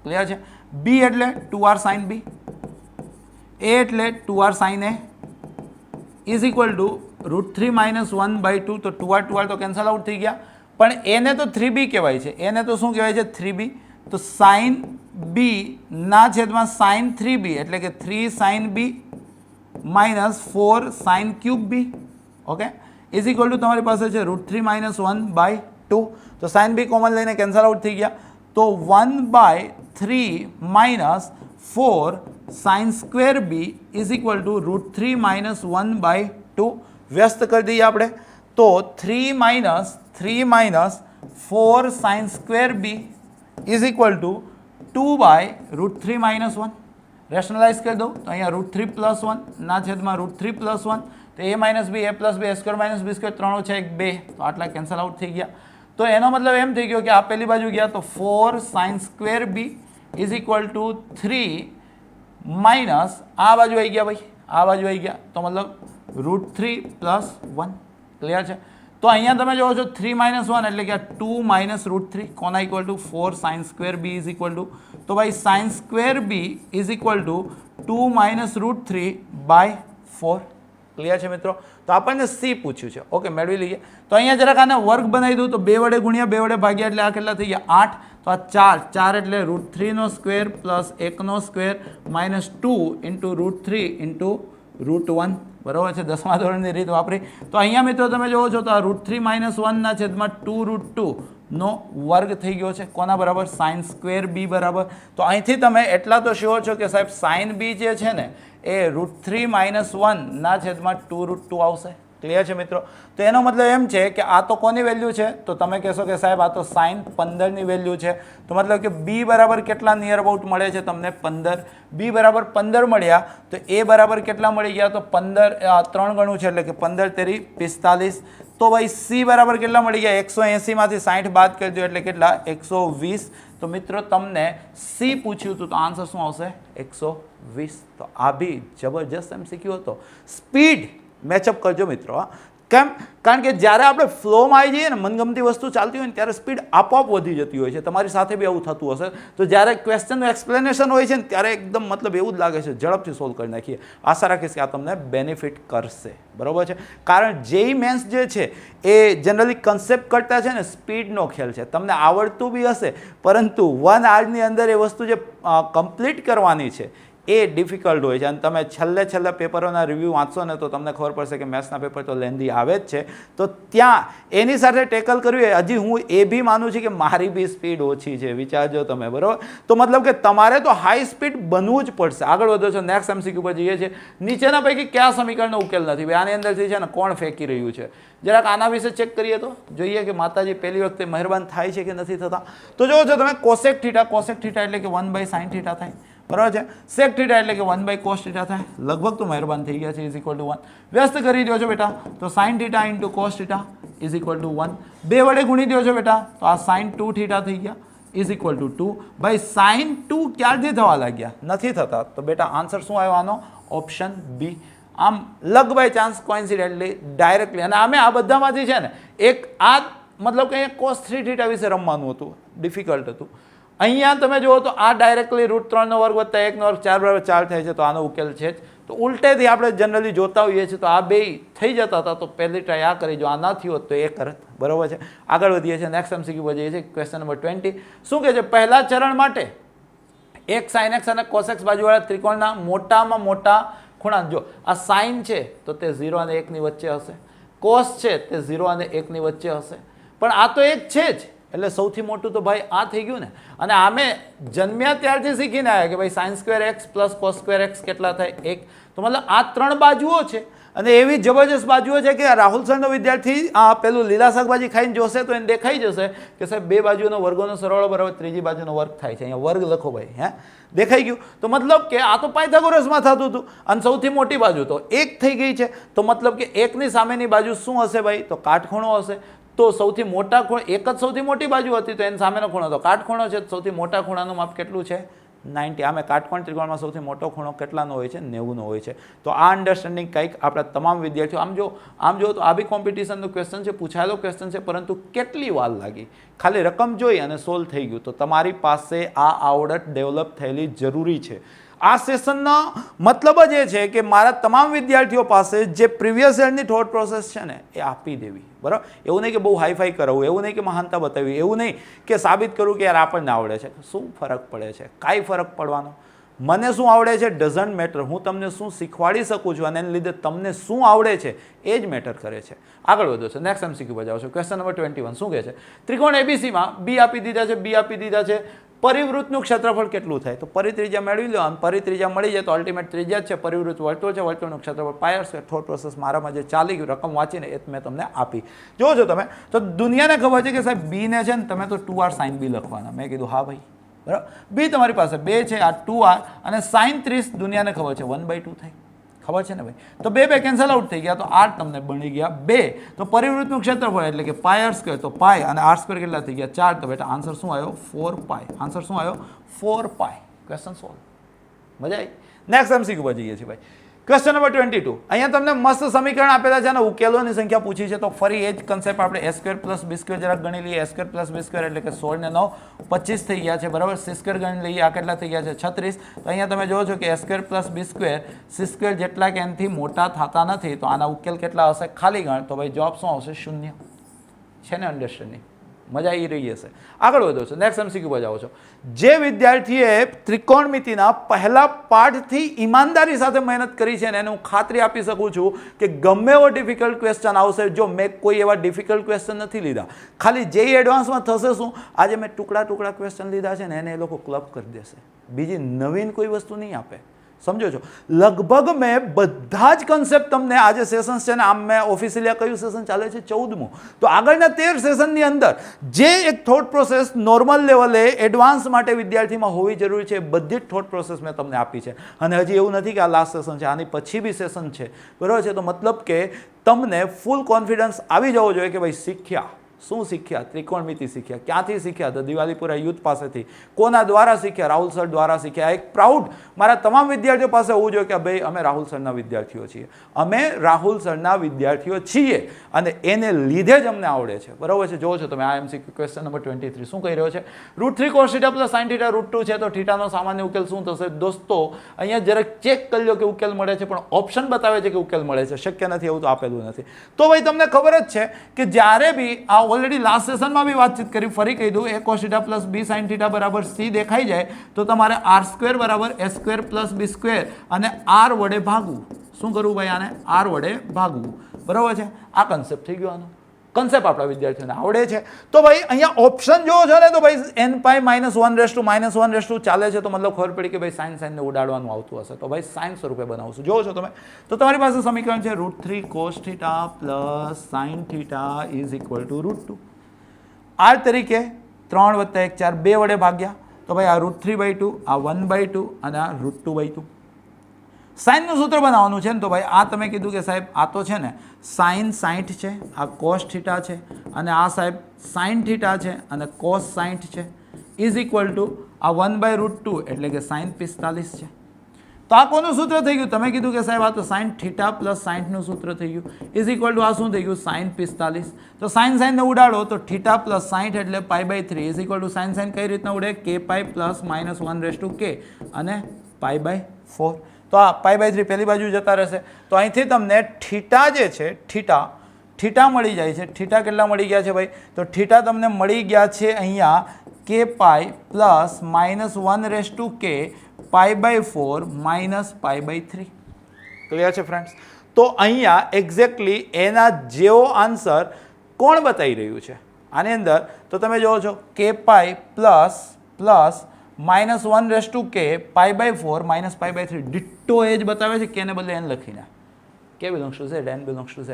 clear છે. b એટલે 2r sin b, a એટલે 2r sin a is equal to √3 - 1 by 2. તો 2r તો કેન્સલ આઉટ થઈ ગયા, પણ એને તો 3b કહેવાય છે. એને તો શું કહેવાય છે? 3b. તો સાઇન b ના છેદમાં સાઇન 3b એટલે કે 3 sin b minus 4 sin cube b, okay, is equal to તમારી પાસે છે √3 - 1 બાય 2. તો સાઇન b કોમન લઈને કેન્સલ આઉટ થઈ ગયા. તો 1 by 3 minus 4 sine square b is equal to √3 - 1 by 2. વ્યસ્ત કરી દઈએ આપણે. તો 3 minus 4 sine square b is equal to 2 by √3 - 1. Rationalise કરી દઉં તો અહીંયા √3 + 1 ના છેદમાં √3 + 1. તો a - b a + b a² - b² 3 ઓછા 1 2. તો આટલા કેન્સલ આઉટ થઈ ગયા. તો એનો મતલબ એમ થઈ ગયો કે આ પહેલી બાજુ ગયા તો 4 sine square b is equal to 3 minus આ બાજુ આવી ગયા ભાઈ, આ બાજુ આવી ગયા તો મતલબ √3 + 1. ક્લિયર છે. તો અહીંયા તમે જોવો છો 3 - 1 એટલે કે 2 માઇનસ √3 કોના equal to 4 sine square b is equal to, તો ભાઈ sine square b is equal to 2 minus √3 by 4. Clear છે મિત્રો. તો આપણને c પૂછ્યું છે, ઓકે, મેળવી લઈએ. તો અહીંયા જરાક આને વર્ગ બનાવી દઉં તો 2 વડે ગુણ્યા 2 વડે ભાગ્યા એટલે આ કેટલા થઈ ગયા? 8. તો આ 4 એટલે √3² પ્લસ 1² માઇનસ 2 ઇન્ટુ √3 ઇન્ટુ √1. બરાબર છે, 10મા ધોરણની રીત વાપરી. તો અહીંયા મિત્રો તમે જોવો છો તો આ √3 - 1 ના છેદમાં 2√2 નો વર્ગ થઈ ગયો છે. કોના બરાબર? સાઇન સ્ક્વેર b બરાબર. તો અહીંથી તમે એટલા તો શ્યોર છો કે સાહેબ સાઇન b જે છે ને એ √3 - 1 ના છેદમાં 2√2 આવશે. ક્લિયર છે મિત્રો. તો એનો મતલબ એમ છે કે આ તો કોની વેલ્યુ છે? તો તમે કહેશો કે સાહેબ આ તો સાઇન 15ની વેલ્યુ છે. તો મતલબ કે b બરાબર કેટલા નિયર અબાઉટ મળે છે તમને? 15. b બરાબર 15 મળ્યા તો a બરાબર કેટલા મળી ગયા? તો 15 3 ગણું છે એટલે કે 15 તેરી 45. તો ભાઈ c બરાબર કેટલા મળી ગયા? 180 માંથી 60 બાદ કરી દો એટલે કેટલા? 120. તો મિત્રો તમને c પૂછ્યું હતું તો આન્સર શું આવશે? 120. તો આ બી જબરજસ્ત MCQ હતો. સ્પીડ મેચઅપ કરજો મિત્રો. હા, કેમ? કારણ કે જ્યારે આપણે ફ્લોમાં આવી જઈએ ને, મનગમતી વસ્તુ ચાલતી હોય ને ત્યારે સ્પીડ આપોઆપ વધી જતી હોય છે. તમારી સાથે બી આવું થતું હશે. તો જ્યારે ક્વેશ્ચનનું એક્સપ્લેનેશન હોય છે ને ત્યારે એકદમ મતલબ એવું જ લાગે છે ઝડપથી સોલ્વ કરી નાખીએ. આશા રાખીશ કે આ તમને બેનિફિટ કરશે. બરાબર છે. કારણ જેઈ મેન્સ જે છે એ જનરલી કન્સેપ્ટ કરતા છે ને સ્પીડનો ખેલ છે. તમને આવડતું બી હશે પરંતુ 1 આવરની અંદર એ વસ્તુ જે કમ્પ્લીટ કરવાની છે એ ડિફિકલ્ટ હોય છે. અને તમે છેલ્લે પેપરોના રિવ્યૂ વાંચશો ને તો તમને ખબર પડશે કે મેથ્સના પેપર તો લેન્ધી આવે જ છે. તો ત્યાં એની સાથે ટેકલ કર્યું એ હજી હું એ બી માનું છું કે મારી બી સ્પીડ ઓછી છે. વિચારજો તમે. બરાબર. તો મતલબ કે તમારે તો હાઈ સ્પીડ બનવું જ પડશે. આગળ વધો છો, નેક્સ્ટ MCQ પર જઈએ છીએ. નીચેના પૈકી કયા સમીકરણનો ઉકેલ નથી? આની અંદરથી છે ને કોણ ફેંકી રહ્યું છે? જરાક આના વિશે ચેક કરીએ તો જોઈએ કે માતાજી પહેલી વખતે મહેરબાન થાય છે કે નથી થતા. તો જોવો છો તમે કોસેક થીટા એટલે કે 1/sin θ થાય. બરાબર છે. સેક થીટા એટલે કે 1/cos θ થાય. લગભગ તો મહેરબાન થઈ ગયા છે ઇઝ ઇક્વલ ટુ 1. વ્યસ્ત કરી દો છો બેટા તો sin θ into cos θ is equal to 1. 2 વડે ગુણી દો છો બેટા તો આ sin 2θ થઈ ગયા ઇઝ ઇક્વલ ટુ 2. ભાઈ sin 2 ક્યારથી થવા લાગ્યા? નથી થતા. તો બેટા આન્સર શું આવ્યો આનો? Option B. આમ luck by chance coincidentally directly. અને અમે આ બધામાંથી છે ને એક આ મતલબ કે cos 3θ વિશે રમવાનું હતું, ડિફિકલ્ટ હતું. અહીંયા તમે જુઓ તો આ ડાયરેક્ટલી √3 નો વર્ગ વત્તા 1 નો વર્ગ 4 બરાબર 4 થાય છે. તો આનો ઉકેલ છે જ. તો ઉલટેથી આપણે જનરલી જોતા હોઈએ છીએ તો આ બે થઈ જતા હતા. તો પહેલી ટ્રાય આ કરી જો આ ના થયું હોત તો એ કરત. બરાબર છે. આગળ વધીએ છીએ. નેક્સ્ટ MCQ પર જઈએ છીએ. Question number 20. શું કહે છે? પહેલા ચરણ માટે એક sin x અને cos x બાજુવાળા ત્રિકોણના મોટામાં મોટા ખૂણા. જો આ sin છે તો તે 0 અને 1 ની વચ્ચે હશે. cos છે તે 0 અને 1 ની વચ્ચે હશે. પણ આ તો એક છે જ એટલે સૌથી મોટું તો ભાઈ આ થઈ ગયું ને. અને આમે જન્મ્યા ત્યારથી શીખીને આવ્યા કે ભાઈ sin² x plus cos² x કેટલા થાય? 1. તો મતલબ આ 3 બાજુઓ છે અને એવી જબરજસ્ત બાજુઓ છે કે રાહુલ સરનો વિદ્યાર્થી આ પેલું લીલા શાકભાજી ખાઈને જોશે તો એને દેખાઈ જશે કે સાહેબ 2 બાજુનો વર્ગોનો સરવાળો બરાબર ત્રીજી બાજુનો વર્ગ થાય છે. અહીંયા વર્ગ લખો ભાઈ. હે, દેખાઈ ગયું? તો મતલબ કે આ તો પાયથાગોરસમાં થતું હતું અને સૌથી મોટી બાજુ તો 1 થઈ ગઈ છે. તો મતલબ કે 1 ની સામેની બાજુ શું હશે ભાઈ? તો કાટખૂણો હશે. તો સૌથી મોટા ખૂણો, એક જ સૌથી મોટી બાજુ હતી તો એની સામેનો ખૂણો તો કાટખૂણો છે. સૌથી મોટા ખૂણાનું માપ કેટલું છે? 90. આમે કાટકોણ ત્રિકોણમાં સૌથી મોટો ખૂણો કેટલાનો હોય છે? 90નો હોય છે. તો આ અન્ડરસ્ટેન્ડિંગ કંઈક આપણા તમામ વિદ્યાર્થીઓ આમ જો તો આ બી કોમ્પિટિશનનો ક્વેશ્ચન છે, પૂછાયેલો ક્વેશ્ચન છે, પરંતુ કેટલી વાર લાગી, ખાલી રકમ જોઈ અને સોલ્વ થઈ ગયું. તો તમારી પાસે આ આવડત ડેવલપ થયેલી જરૂરી છે. આ સેશનનો મતલબ જ એ છે કે મારા તમામ વિદ્યાર્થીઓ પાસે જે પ્રીવિયસ યરની થોટ પ્રોસેસ છે ને એ આપી દેવી, બરાબર. એવું નહીં કે બહુ હાઈફાઈ કરાવવું, એવું નહીં કે મહાનતા બતાવવી, એવું નહીં કે સાબિત કરવું કે યાર આપણને આવડે છે. શું ફરક પડે છે? કાંઈ ફરક પડવાનો. મને શું આવડે છે ડઝન્ટ મેટર. હું તમને શું શીખવાડી શકું છું અને એને લીધે તમને શું આવડે છે એ જ મેટર કરે છે. આગળ વધો છો, નેક્સ્ટ MCQ બજાવો છો. ક્વેશ્ચન નંબર 21 શું કહે છે? ત્રિકોણ એબીસીમાં બી આપી દીધા છે, બી આપી દીધા છે. પરિવૃત્તનું ક્ષેત્રફળ કેટલું થાય? તો પરિત્રિજ્યા મેળવી લો અને પરિત્રિજ્યા મળી જાય તો અલ્ટિમેટ ત્રિજ્યા જ છે. પરિવૃત્ત વર્તુળ છે, વર્તુળનું ક્ષેત્રફળ પાય છે. થોટ પ્રોસેસ મારામાં જે ચાલી ગયું રકમ વાંચીને એ મેં તમને આપી. જો છો તમે તો દુનિયાને ખબર છે કે સાહેબ બીને છે ને તમે તો 2r sin b લખવાના. મેં કીધું હા ભાઈ, બરાબર. બી તમારી પાસે 2 છે, આ 2r અને sin 30 દુનિયાને ખબર છે 1/2 થાય. ખબર છે ને ભાઈ? તો બે કેન્સલ આઉટ થઈ ગયા તો r તમને બની ગયા 2. તો પરિવૃત્તનું ક્ષેત્રફળ એટલે કે πr² તો પાય અને r² કેટલા થઈ ગયા 4. તો બેટા આન્સર શું આવ્યો? 4π. આન્સર શું આવ્યો? 4π. Question solve. મજા આવી? નેક્સ્ટ MCQ પર જઈએ છીએ ભાઈ. Question number 22. અહીંયા તમને મસ્ત સમીકરણ આપેલા છે અને ઉકેલોની સંખ્યા પૂછી છે. તો ફરી એ જ કન્સેપ્ટ આપણે a² + b² જરાક ગણી લઈએ. a² + b² એટલે કે 16 ને 9 25 થઈ ગયા છે, બરાબર. c² ગણી લઈએ. આ કેટલા થઈ ગયા છે? 36. તો અહીંયા તમે જોવો છો કે a² + b² c² જેટલા કે એનાથી મોટા થતા નથી. તો આના ઉકેલ કેટલા હશે? ખાલી ગણ. તો ભાઈ જવાબ શું આવશે? 0. છે ને અન્ડરસ્ટેન્ડિંગ? મજા આવી રહી હશે. આગળ વધો છો, નેક્સ્ટ MCQ પર જાઓ છો. જે વિદ્યાર્થીએ ત્રિકોણમિતિના પહેલા પાઠથી ઈમાનદારી સાથે મહેનત કરી છે ને એને હું ખાતરી આપી શકું છું કે ગમે એવો ડિફિકલ્ટ ક્વેશ્ચન આવશે. જો મેં કોઈ એવા ડિફિકલ્ટ ક્વેશ્ચન નથી લીધા, ખાલી JEE એડવાન્સમાં થશે શું, આજે મેં ટુકડા ક્વેશ્ચન લીધા છે ને એને એ લોકો ક્લબ કરી દેશે. બીજી નવીન કોઈ વસ્તુ નહીં આપે. સમજો છો? લગભગ મેં બધા જ કન્સેપ્ટ તમને આજે સેશન્સ છે ને, આમ મેં ઓફિશિયલી કયું સેશન ચાલે છે? 14મું. તો આગળના 13 સેશનની અંદર જે એક થોટ પ્રોસેસ નોર્મલ લેવલે એડવાન્સ માટે વિદ્યાર્થીમાં હોવી જરૂરી છે, બધી જ થોટ પ્રોસેસ મેં તમને આપી છે. અને હજી એવું નથી કે આ લાસ્ટ સેશન છે, આની પછી બી સેશન છે, બરાબર છે. તો મતલબ કે તમને ફૂલ કોન્ફિડન્સ આવી જવો જોઈએ કે ભાઈ શીખ્યા. શું શીખ્યા? ત્રિકોણમિતિ શીખ્યા. ક્યાંથી શીખ્યા? તો દિવાલીપુરા યુથ પાસેથી. કોના દ્વારા શીખ્યા? રાહુલ સર દ્વારા શીખ્યા. એક પ્રાઉડ મારા તમામ વિદ્યાર્થીઓ પાસે હોવું જોઈએ કે ભાઈ અમે રાહુલ સરના વિદ્યાર્થીઓ છીએ. અમે રાહુલ સરના વિદ્યાર્થીઓ છીએ અને એને લીધે જ અમને આવડે છે, બરાબર છે. જોવો છો તમે આ MCQ ક્વેશ્ચન નંબર 23 શું કહી રહ્યો છે? √3 cos θ + sin θ √2 છે. તો થીટાનો સામાન્ય ઉકેલ શું થશે? દોસ્તો અહીંયા જરાક ચેક કરી લો કે ઉકેલ મળે છે, પણ ઓપ્શન બતાવે છે કે ઉકેલ મળે છે. શક્ય નથી એવું તો આપેલું નથી. તો ભાઈ તમને ખબર જ છે કે જ્યારે બી આ ઓલરેડી લાસ્ટ સેશનમાં બી વાતચીત કરી, ફરી કહી દઉં, a cos θ + b sin θ બરાબર c દેખાઈ જાય તો તમારે r² બરાબર a² + b² અને r વડે ભાગવું. શું કરવું ભાઈ? આને r વડે ભાગવું, બરાબર છે. આ કન્સેપ્ટ થઈ ગયો. આનો કન્સેપ્ટ આપણા વિદ્યાર્થીઓને આવડે છે. તો ભાઈ અહીંયા ઓપ્શન જોવો છો ને તો ભાઈ n π -1 ચાલે છે. તો મતલબ ખબર પડી કે ભાઈ સાઇન ને ઉડાડવાનું આવતું હશે. તો ભાઈ સાઇન સ્વરૂપે બનાવશું. જોવો છો તમે તો તમારી પાસે સમીકરણ છે √3 cos θ + sin θ = √2. r તરીકે 3 + 1 4 2 વડે ભાગ્યા. તો ભાઈ આ √3/2, આ 1/2 અને આ √2/2. સાઇનનું સૂત્ર બનાવવાનું છે ને. તો ભાઈ આ તમે કીધું કે સાહેબ આ તો છે ને સાઇન 60 છે, આ cos θ છે અને આ સાહેબ sin θ છે અને cos 60 છે = આ 1/√2 એટલે કે sin 45 છે. તો આ કોનું સૂત્ર થઈ ગયું? તમે કીધું કે સાહેબ આ તો sin θ + 60 નું સૂત્ર થઈ ગયું = આ શું થઈ ગયું? sin 45. તો sin ને ઉડાડો તો θ + 60 એટલે π/3 = sin કઈ રીતના ઉડે? kπ + -1/k અને π/4. તો આ π/3 પેલી બાજુ જતા રહેશે. તો અહીંથી તમને થીટા જે છે થીટા મળી જાય છે. થીટા કેટલા મળી ગયા છે ભાઈ? તો થીટા તમને મળી ગયા છે અહીંયા kπ + -1/k π/4 - π/3. ક્લિયર છે ફ્રેન્ડ્સ? તો અહીંયા એક્ઝેક્ટલી એના જેવો આન્સર કોણ બતાવી રહ્યું છે આની અંદર? તો તમે જોવો છો kπ + -1/k π/4 - π/3 ડિટ્ટો એ જ બતાવે છે. કે ને બદલે n લખીને k belongs to z, n belongs to z.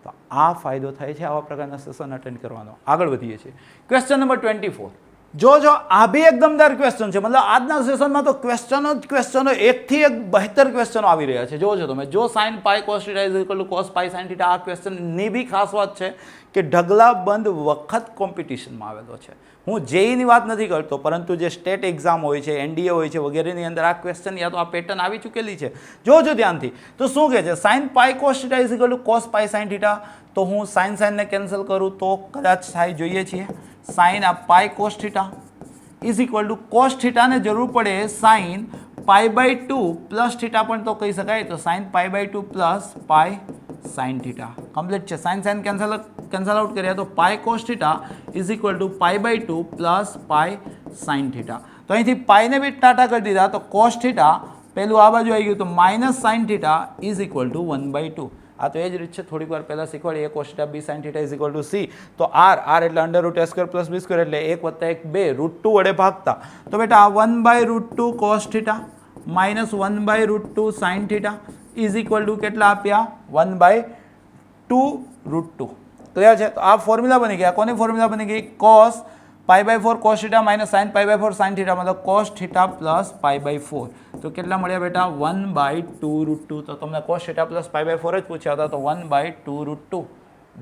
તો આ ફાયદો થાય છે આવા પ્રકારના સેશન અટેન્ડ કરવાનો. આગળ વધીએ છીએ. ક્વેશ્ચન નંબર 24 જો આ બી એક દમદાર ક્વેશ્ચન છે, મતલબ આજના સેશનમાં તો ક્વેશ્ચનો એકથી એક બહેતર ક્વેશ્ચનો આવી રહ્યા છે. જોજો તમે, જો sign pi cos theta is equal to cos pi sine theta, આ ક્વેશ્ચનની બી ખાસ વાત છે કે ઢગલાબંધ વખત કોમ્પિટિશનમાં આવેલો છે. હું જેઈની વાત નથી કરતો, પરંતુ જે સ્ટેટ એક્ઝામ હોય છે, એનડીએ હોય છે વગેરેની અંદર આ ક્વેશ્ચન યા તો આ પેટર્ન આવી ચૂકેલી છે. જોજો ધ્યાનથી. તો શું કહે છે, sign pi cos theta is equal to cos pi sine theta. તો હું સાઇનને કેન્સલ કરું તો કદાચ થાય, જોઈએ છીએ. સાઇન આ pi cos theta is equal to cos થીટાને જરૂર પડે sine pi by 2 plus theta પણ તો કહી શકાય. તો sine pi by 2 plus pi sine theta complete છે. સાઇન કેન્સલ આઉટ કર્યા તો pi cos theta is equal to pi by 2 plus pi sine theta. તો અહીંથી પાઈને બી ટાટા કરી દીધા. તો કોસ થીટા પેલું આ બાજુ આવી ગયું, તો minus sign theta is equal two 1/2. આ તો એ જ રીત છે, થોડીક વાર પહેલાં શીખવાડી. A cos theta B sine theta is equal to C. તો આર એટલે under root a² plus b² એટલે 1 + 1 2 √2 વડે ભાગતા. તો બેટા આ 1/√2 cos theta minus 1/√2 sign theta is equal two કેટલા આપ્યા, 1/2√2. ક્લિયર છે. તો આ ફોર્મ્યુલા બની ગયા. કોની ફોર્મ્યુલા બની ગઈ, cos pi by 4 cos theta minus sine pi by 4 sine theta, મતલબ cos theta plus pi by 4. તો કેટલા મળ્યા બેટા, 1/2√2. તો તમને cos theta plus pi by 4 જ પૂછ્યા હતા, તો 1/2√2.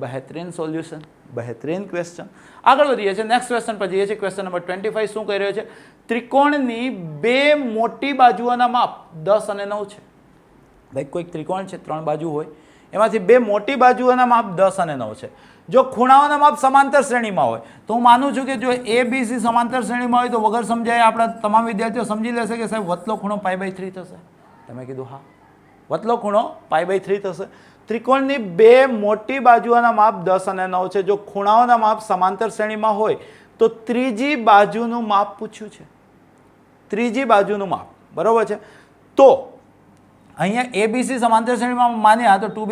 બહેતરીન સોલ્યુશન, બહેતરીન ક્વેશ્ચન. આગળ વધીએ છીએ, નેક્સ્ટ ક્વેશ્ચન પર જઈએ છીએ. ક્વેશ્ચન નંબર 25 શું કહી રહ્યો છે, ત્રિકોણની બે મોટી બાજુઓના માપ 10 અને 9 છે. ભાઈ કોઈક ત્રિકોણ છે, 3 બાજુ હોય, એમાંથી બે મોટી બાજુઓના માપ 10 અને 9 છે. જો ખૂણાઓના માપ સમાંતર શ્રેણીમાં હોય તો હું માનું છું કે જો ABC સમાંતર શ્રેણીમાં હોય તો વગર સમજાય આપણા તમામ વિદ્યાર્થીઓ સમજી લેશે કે સાહેબ વતલો ખૂણો π/3 થશે. તમે કીધું હા, વતલો ખૂણો π/3 થશે. ત્રિકોણની બે મોટી બાજુઓના માપ 10 અને 9 છે. જો ખૂણાઓના માપ સમાંતર શ્રેણીમાં હોય તો ત્રીજી બાજુનું માપ પૂછ્યું છે. ત્રીજી બાજુનું માપ, બરોબર છે. તો અહીંયા ABC સમાંતર શ્રેણીમાં માન્યા તો 2b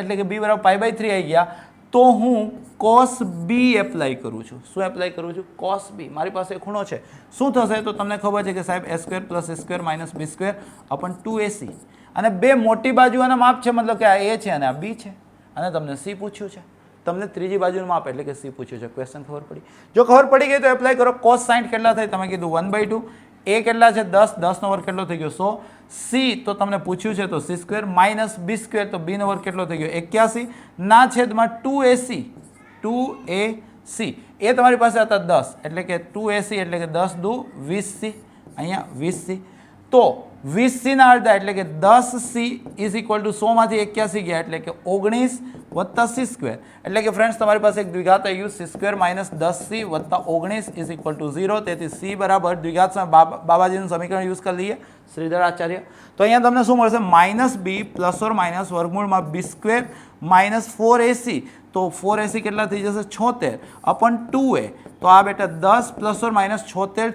એટલે કે b બરાબર π/3 આવી ગયા. તો હું cos b એપ્લાય કરું છું. શું એપ્લાય કરું છું, cos b. મારી પાસે ખૂણો છે, શું થશે તો તમને ખબર છે કે સાહેબ a² + a² - b² / 2ac. અને બે મોટી બાજુઓના માપ છે, મતલબ કે આ a છે અને આ b છે, અને તમને c પૂછ્યું છે. તમને ત્રીજી બાજુનું માપ એટલે કે c પૂછ્યું છે. ક્વેશ્ચન ખબર પડી? જો ખબર પડી ગઈ તો એપ્લાય કરો. cos 60 કેટલા થાય, તમે કીધું 1/2. a કેટલા છે, 10, 10 નો વર્ગ કેટલો થઈ ગયો, 100. c તો તમને પૂછ્યું છે તો c² - b² તો b નો વર્ગ કેટલો થઈ ગયો, 81 ના છેદમાં 2ac. 2ac એ તમારી પાસે હતા 10 એટલે કે 2ac એટલે કે 10 દુ 20c, અહીંયા 20c. તો 20c ના અડધા એટલે કે 10c ઇઝ ઇક્વલ ટુ 100 માંથી 81 ગયા એટલે કે 19 વત્તા c². એટલે કે ફ્રેન્ડ્સ તમારી પાસે એક દ્વિઘાત આવ્યું, c² - 10c વત્તા 19 ઇઝ ઇક્વલ ટુ 0. તેથી c બરાબર દ્વિઘાત બાબાજીનું સમીકરણ યુઝ કરી લઈએ, શ્રીધર આચાર્ય. તો અહીંયા તમને શું મળશે, -b ± વર્ગમૂળમાં b² - 4ac. તો 4ac કેટલા થઈ જશે, 76 / 2a. તો આ બેટા 10 ± 76 4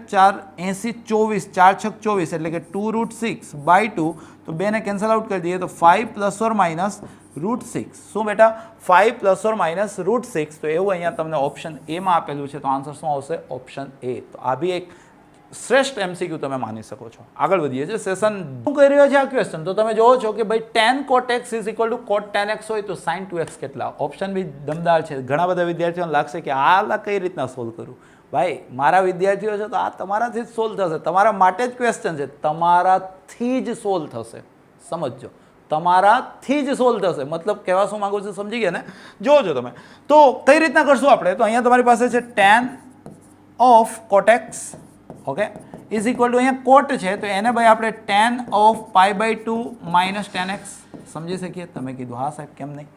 80 24 4 6 24 એટલે કે 2√6/2. તો બેને કેન્સલ આઉટ કરી દઈએ તો 5 ± √6. શું બેટા, 5 ± √6. તો એવું અહીંયા તમને ઓપ્શન એ માં આપેલું છે. તો આન્સર શું આવશે, ઓપ્શન એ. તો આ બી એક શ્રેષ્ઠ MCQ તમે માની શકો છો. આગળ વધીએ છીએ. સેશન શું કહી રહ્યો છે આ ક્વેશ્ચન, તો તમે જોવો છો કે ભાઈ tan cot x is equal two cot tan x હોય તો sin 2x કેટલા. ઓપ્શન બી દમદાર છે. ઘણા બધા વિદ્યાર્થીઓને લાગશે કે આ કઈ રીતના સોલ્વ કરું. ભાઈ મારા વિદ્યાર્થીઓ છે તો આ તમારાથી જ સોલ્વ થશે. તમારા માટે જ ક્વેશ્ચન છે, તમારાથી જ સોલ્વ થશે. સમજજો, તમારાથી જ સોલ્વ થશે. મતલબ કહેવા શું માંગુ છું, સમજી ગયા ને? જોજો તમે. તો કઈ રીતના કરશું આપણે, તો અહીંયા તમારી પાસે છે tan of cot x, okay, is equal two અહીંયા કોટ છે તો એને ભાઈ આપણે tan of π/2 - tan x સમજી શકીએ. તમે કીધું હા સાહેબ, કેમ નહીં?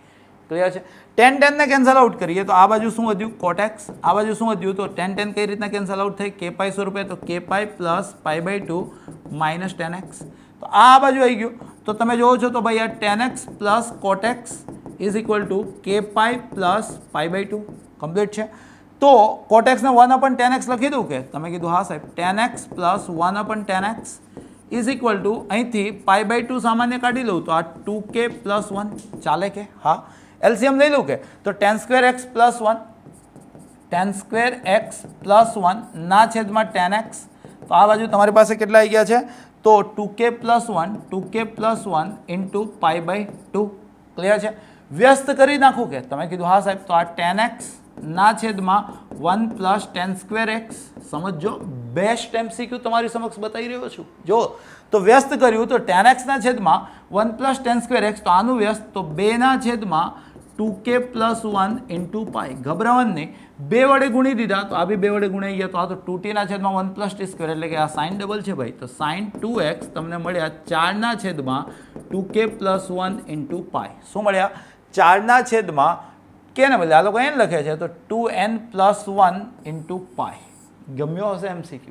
ક્લિયર છે. tan ને કેન્સલ આઉટ કરીએ તો આ બાજુ શું વધ્યું, cot x. આ બાજુ શું વધ્યું, તો tan કઈ રીતના કેન્સલ આઉટ થઈ, kπ સ્વરૂપે. તો kπ + π/2 - tan x. તો આ બાજુ આવી ગયું. તો તમે જોવો છો તો ભાઈ આ tan x + cot x is equal to kπ + π/2 complete છે. તો cot x ને 1/tan x લખી દઉં કે, તમે કીધું હા સાહેબ, tan x + 1/tan x is equal two અહીંથી π/2 સામાન્ય કાઢી લઉં તો આ 2k + 1 ચાલે કે? હા. એલસીએમ લઈ લઉં કે, તો tan² x + 1 tan² x + 1 ના છેદમાં tan x. તો આ બાજુ તમારી પાસે કેટલા આવી ગયા છે, તો 2k + 1 2k + 1 ઇન્ટુ π/2. ક્લિયર છે. વ્યસ્ત કરી નાખું કે, તમે કીધું હા સાહેબ, તો આ tan x ના છેદમાં 1 પ્લસ ટેન સ્ક્વેર એક્સ. સમજો, બેસ્ટ MCQ તમારી સમક્ષ બતાવી રહ્યો છું. જો તો વ્યસ્ત કર્યું તો ટેન એક્સના છેદમાં 1 પ્લસ ટેન સ્ક્વેર એક્સ, તો આનું વ્યસ્ત તો 2ના છેદમાં 2k પ્લસ 1 ઇન્ટુ પાઈ. ગભરાવાનું નહીં, 2 વડે ગુણી દીધા તો આ બી 2 વડે ગુણાઈ ગયા, તો આ તો 2t ના છેદમાં 1 પ્લસ ટી સ્ક્વેર, એટલે કે આ સાઇન ડબલ છે ભાઈ, તો સાઇન 2x તમને મળ્યા 4ના છેદમાં 2k પ્લસ 1 ઇન્ટુ પાઈ. શું મળ્યા? 4ના છેદમાં કેને બદલે આ લોકો n લખે છે તો 2n પ્લસ 1 ઇન્ટુ પાઈ. ગમ્યો હશે MCQ,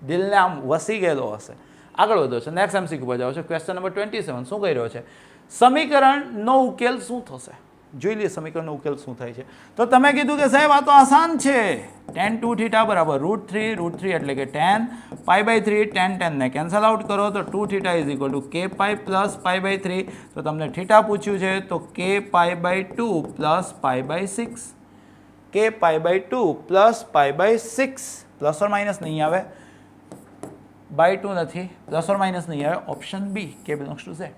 દિલને આમ વસી ગયેલો હશે. આગળ વધો છો, નેક્સ્ટ MCQ પર જાઓ છો. ક્વેશ્ચન નંબર 27 શું કહી રહ્યો છે? સમીકરણનો ઉકેલ શું થશે? જોઈ લઈએ સમીકરણનો ઉકેલ શું થાય છે. તો તમે કીધું કે સાહેબ આ તો આસાન છે, tan 2 થીટા બરાબર √3 એટલે કે tan π/3, tan ને કેન્સલ આઉટ કરો તો 2 theta is equal to k pi plus π/3. તો તમને થીટા પૂછ્યું છે તો k π/2 plus π/6, k π/2 plus π/6, plus or minus નહીં આવે, બાય 2 નથી, પ્લસ ઓર માઇનસ નહીં આવે, option B k belongs to z.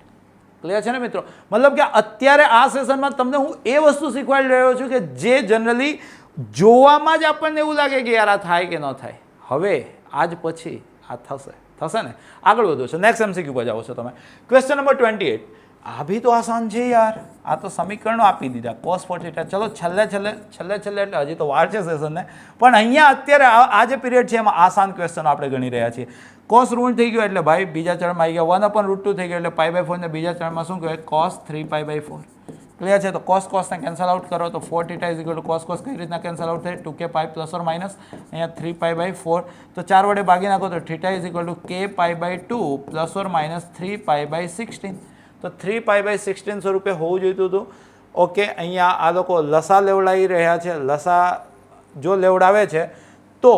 ક્લિયર છે ને મિત્રો? મતલબ કે અત્યારે આ સેશનમાં તમને હું એ વસ્તુ શીખવાડી રહ્યો છું કે જે જનરલી જોવામાં જ આપણને એવું લાગે કે યાર આ થાય કે ન થાય, હવે આજ પછી આ થશે ને. આગળ વધો છો, નેક્સ્ટ MCQ પર જાઓ છો તમે. Question number 28. આ ભી તો આસાન છે યાર, આ તો સમીકરણો આપી દીધા cos 4 થીટા. ચલો છેલ્લે એટલે હજી તો વાર છે સેશનને, પણ અહીંયા અત્યારે આ જે પીરિયડ છે એમાં આસાન ક્વેશ્ચનો આપણે ગણી રહ્યા છીએ. cos ઋણ થઈ ગયો એટલે ભાઈ બીજા ચરણમાં આવી ગયા, 1/√2 થઈ ગયો એટલે π/4 ને બીજા ચરણમાં શું કહેવાય? cos 3π/4. ક્લિયર છે? તો cos ને કેન્સલ આઉટ કરો તો 4 theta is equal two cos કઈ રીતના કેન્સલ આઉટ થાય? 2k pi plus or minus, અહીંયા 3π/4, તો 4 વડે ભાગી નાખો તો theta is equal to k π/2 plus or minus 3π/16. તો 3π/16 સ્વરૂપે હોવું જોઈતું હતું. ઓકે, અહીંયા આ લોકો લસા લેવડાવી રહ્યા છે. લસા જો લેવડાવે છે તો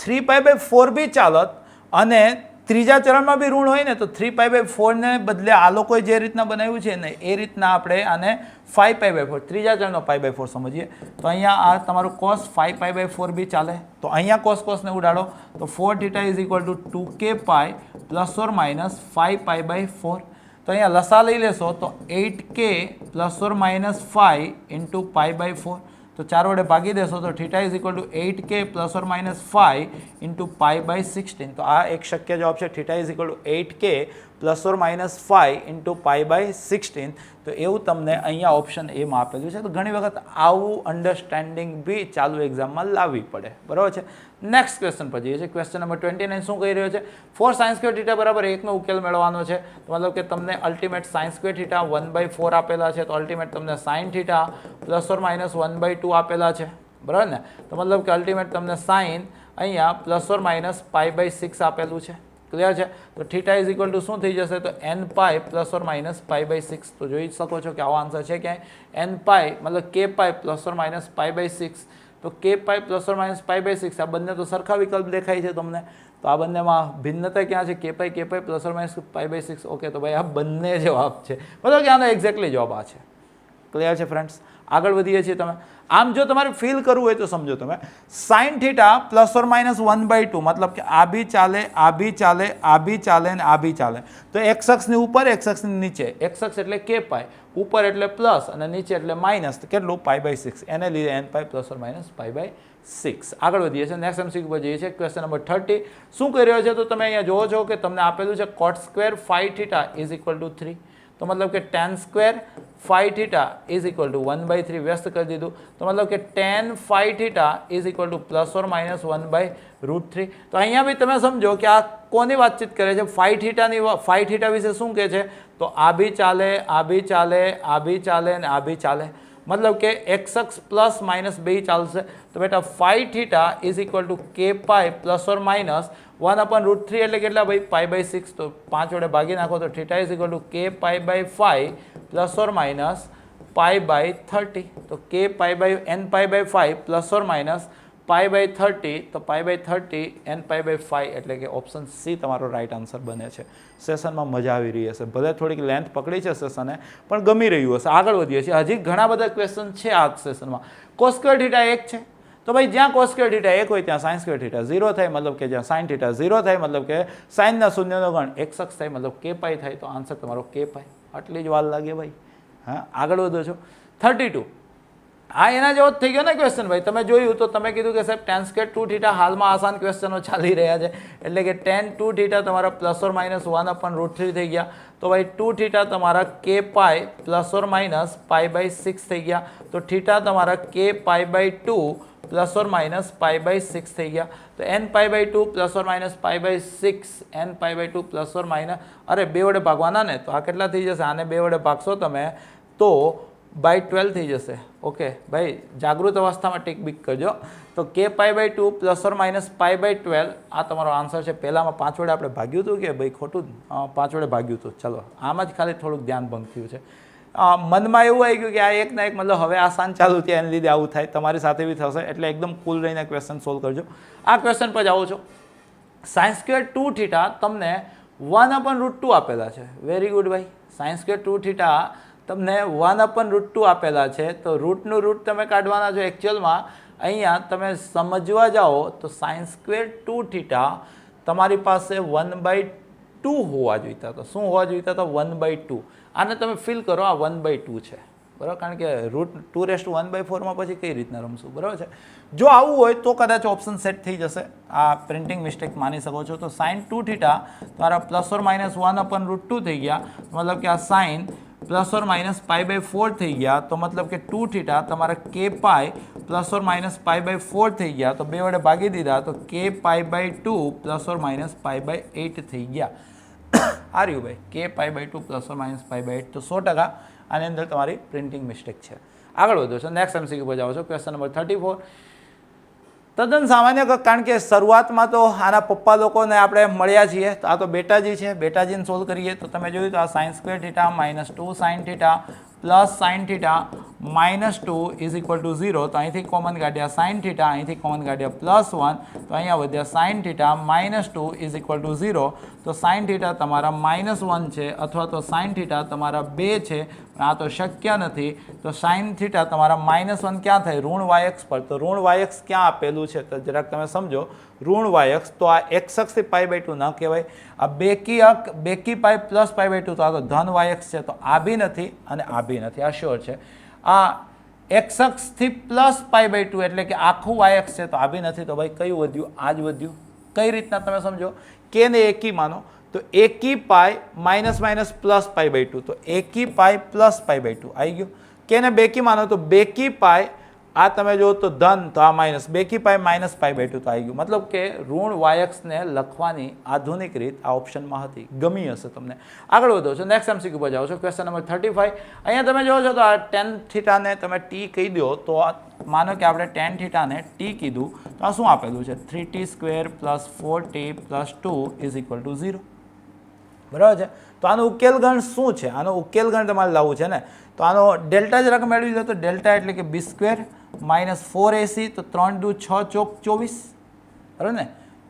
3π/4 બી ચાલત, અને ત્રીજા ચરણમાં બી ઋણ હોય ને તો 3π/4 ને બદલે આ લોકોએ જે રીતના બનાવ્યું છે ને એ રીતના આપણે આને 5π/4, ત્રીજા ચરણનો π/4 સમજીએ તો અહીંયા આ તમારું cos 5π/4 બી ચાલે. તો અહીંયા cos ને ઉડાડો તો 4 theta is equal to 2k pi plus or minus 5π/4. તો અહીંયા લસા લઈ લેશો તો 8k plus or minus 5 into π/4. તો 4 વડે ભાગી દેશો તો theta is equal to 8k plus or minus 5 into π/16. તો આ એક શક્ય જવાબ છે, theta is equal to 8k plus or minus 5 into π/16. તો એવું તમને અહીંયા ઓપ્શન એમાં આપેલું છે. તો ઘણી વખત આવું અન્ડરસ્ટેન્ડિંગ બી ચાલુ એક્ઝામમાં લાવવી પડે, બરાબર છે. નેક્સ્ટ ક્વેશ્ચન પર જઈએ છીએ. ક્વેશ્ચન નંબર 29 શું કહી રહ્યો છે? 4 sin² થીટા બરાબર 1નો ઉકેલ મેળવવાનો છે. તો મતલબ કે તમને અલ્ટિમેટ sin² થીટા 1/4 આપેલા છે, તો અલ્ટિમેટ તમને sin theta plus or minus 1/2 આપેલા છે, બરાબર ને? તો મતલબ કે અલ્ટિમેટ તમને sin અહીંયા પ્લસ ઓર માઇનસ π/6 આપેલું છે. ક્લિયર છે? તો થીટા ઇઝ ઇક્વલ ટુ શું થઈ જશે? તો nπ પ્લસ ઓર માઇનસ π/6. તો જોઈ શકો છો કે આવો આન્સર છે ક્યાંય nπ મતલબ k pi plus or minus π/6. તો k pi plus or minus π/6 આ બંને તો સરખા વિકલ્પ દેખાય છે તમને, તો આ બંનેમાં ભિન્નતા ક્યાં છે? k pi plus or minus π/6. Okay, તો ભાઈ આ બંને જવાબ છે, બરાબર કે આનો એક્ઝેક્ટલી જવાબ આ છે. ક્લિયર છે ફ્રેન્ડ્સ? આગળ વધીએ છીએ. તમે આમ જો તમારે ફીલ કરવું હોય તો સમજો તમે, sign theta plus or minus 1/2 મતલબ કે આ બી ચાલે, આ બી ચાલે, આ બી ચાલે ને આ બી ચાલે. તો એક્સ અક્ષની ઉપર, એક્સ અક્ષની નીચે. એક્સ અક્ષ એટલે k પાઈ, ઉપર એટલે પ્લસ અને નીચે એટલે માઇનસ, કેટલું? π/6. એને લીધે nπ પ્લસ ઓર માઇનસ π/6. આગળ વધીએ છીએ, નેક્સ્ટ MCQ પર જઈએ છીએ. ક્વેશ્ચન નંબર 30 શું કહી રહ્યો છે? તો તમે અહીંયા જોવો છો કે તમને આપેલું છે cot² 5 theta is equal to 3. તો મતલબ કે tan² 5 theta is equal two 1/3 વ્યસ્ત કરી દીધું. તો મતલબ કે tan 5 theta is equal two plus or minus 1/√3. તો અહીંયા બી તમે સમજો કે આ કોની વાતચીત કરે છે? 5 થીટાની. 5 થીટા વિશે શું કહે છે? તો આ બી ચાલે, આ બી ચાલે, આ બી ચાલે અને આ બી ચાલે. મતલબ કે એક્સ અક્ષ પ્લસ માઇનસ બે ચાલશે. તો બેટા 5 theta is equal to k pi plus or minus 1/√3 એટલે કેટલા ભાઈ? π/6. તો 5 વડે ભાગી નાખો તો theta is equal to k π/5 plus or minus π/30. તો k nπ/5 plus or minus π/30. તો π/30 nπ/5 એટલે કે ઓપ્શન સી તમારો રાઈટ આન્સર બને છે. સેશનમાં મજા આવી રહી હશે, ભલે થોડીક લેન્થ પકડી છે સેશને, પણ ગમી રહ્યું હશે. આગળ વધીએ છીએ. હજી ઘણા બધા ક્વેશ્ચન છે આ સેશનમાં. cos² થીટા 1 છે, તો ભાઈ જ્યાં cos² થીટા 1 હોય ત્યાં sin² થીટા 0 થાય, મતલબ કે જ્યાં sin થીટા 0 થાય મતલબ કે સાઇનના શૂન્યનો ગણ x અક્ષ થાય, મતલબ k પાઈ થાય. તો આન્સર તમારો k પાઈ. આટલી જ વાર લાગે ભાઈ. હા, આગળ વધો છો. 32 આ એના જેવો જ થઈ ગયો ને ક્વેશ્ચન ભાઈ. તમે જોયું તો તમે કીધું કે સાહેબ tan સ્ક્વેર 2 થીટા હાલમાં આસાન ક્વેશ્ચનો ચાલી રહ્યા છે, એટલે કે tan 2 થીટા તમારા પ્લસ ઓર માઇનસ 1/√3 થઈ ગયા. તો ભાઈ 2 થીટા તમારા k pi plus or minus π/6 થઈ ગયા. તો થીટા તમારા k π/2 પ્લસ ઓર માઇનસ π/6 થઈ ગયા. તો n π/2 plus or minus π/6 n π/2 plus or minus, અરે બે વડે ભાગવાના ને, તો આ કેટલા થઈ જશે? આને બે વડે ભાગશો તમે તો /12 થઈ જશે. ઓકે ભાઈ, જાગૃત અવસ્થામાં ટીક બીક કરજો. તો k π/2 પ્લસ ઓર માઇનસ π/12 આ તમારો આન્સર છે. પહેલામાં 5 વડે આપણે ભાગ્યું હતું કે ભાઈ ખોટું? 5 વડે ભાગ્યું હતું. ચલો, આમાં જ ખાલી થોડુંક ધ્યાન ભંગ થયું છે. મનમાં એવું આવી ગયું કે આ એક ના એક મતલબ હવે આસાન ચાલુ થયા એને લીધે આવું થાય. તમારી સાથે બી થશે, એટલે એકદમ કુલ રહીને ક્વેશ્ચન સોલ્વ કરજો. આ ક્વેશ્ચન પર જાઓ છો. sin સ્ક્વેર 2 થીટા તમને 1/√2 આપેલા છે. વેરી ગુડ ભાઈ. sin સ્ક્વેર 2 થીટા તમને 1/√2 આપેલા છે. તો રૂટનું રૂટ તમે કાઢવાના છો. એકચ્યુઅલમાં અહીંયા તમે સમજવા જાઓ તો sin સ્ક્વેર 2 થીટા તમારી પાસે 1/2 હોવા જોઈતા. તો શું હોવા જોઈતા? તો 1/2. આને તમે ફીલ કરો, આ 1/2 છે, બરાબર? કારણ કે રૂટ 2⁴ પછી કઈ રીતના રમશું, બરાબર છે? જો આવું હોય તો કદાચ ઓપ્શન સેટ થઈ જશે. આ પ્રિન્ટિંગ મિસ્ટેક માની શકો છો. તો sin 2 થીટા તમારા પ્લસ ઓર માઇનસ 1/√2 થઈ ગયા. મતલબ કે આ sin પ્લસ ઓર માઇનસ π/4 થઈ ગયા. તો મતલબ કે 2 થીટા તમારા k pi plus or minus π/4 થઈ ગયા. તો બે વડે ભાગી દીધા તો k π/2 પ્લસ ઓર માઇનસ π/8 થઈ ગયા. આ રહ્યું ભાઈ k π/2 પ્લસ ઓર માઇનસ π/8. તો 100% આની અંદર તમારી પ્રિન્ટિંગ મિસ્ટેક છે. આગળ વધો છો. નેક્સ્ટ એમસીક્યુ પર જાઓ છો. Question number 34. તદ્દન સામાન્ય, કારણ કે શરૂઆતમાં તો આના પપ્પા લોકોને આપણે મળ્યા છીએ. તો આ તો બેટાજી છે, બેટાજીને સોલ્વ કરીએ. તો તમે જોયું તો આ sin square theta minus 2 sin theta plus sin theta minus 2 is equal to 0. તો અહીંથી કોમન કાઢ્યા sin થીટા, અહીંથી કોમન કાઢ્યા +1. તો અહીંયા વધ્યા sin theta minus 2 is equal to 0. તો sin થીટા તમારા -1 છે, અથવા તો sin થીટા તમારા 2 છે. આ તો શક્ય નથી. તો sin થીટા તમારા -1 ક્યાં થાય? ઋણ yx પર. તો ઋણ yx ક્યાં આપેલું છે? તો જરાક તમે સમજો. ઋણ yx તો આ x અક્ષથી π/2 ન કહેવાય. આ બેકી પાઈ પ્લસ π/2, તો આ તો ધન yx છે. તો આ બી નથી અને આ બી નથી, આ શ્યોર છે. આ x અક્ષથી પ્લસ π/2 એટલે કે આખું yx છે. તો આ બી નથી. તો ભાઈ કયું વધ્યું? આ જ વધ્યું. કઈ રીતના તમે સમજો? કે ને એકી માનો તો એકી પાઈ માઇનસ માઇનસ પ્લસ π/2. તો એકી પાઈ પ્લસ π/2 આવી ગયું. કે ને બેકી માનો તો બેકી પાઈ, આ તમે જો તો ધન, તો આ માઇનસ, બેકી પાઈ માઇનસ π/2 તો આવી ગયું. મતલબ કે ઋણ yx ને લખવાની આધુનિક રીત આ ઓપ્શનમાં હતી. ગમી હશે તમને. આગળ વધો છો. નેક્સ્ટ એમસીક્યુ પર જાઓ છો. Question number 35. અહીંયા તમે જોવો છો તો આ tan થીટાને તમે t કહી દો. તો માનો કે આપણે tan થીટાને t કીધું, તો આ શું આપેલું છે? 3t² + 4t + 2 is equal to 0. બરાબર છે? તો આનો ઉકેલ ગણ શું છે? આનો ઉકેલ ગણ તમારે લાવવું છે ને. તો આનો ડેલ્ટા જરાક મેળવી લો. તો ડેલ્ટા એટલે કે b² માઇનસ 4ac. તો 3 દુ 6 ચોક 24, બરાબર ને?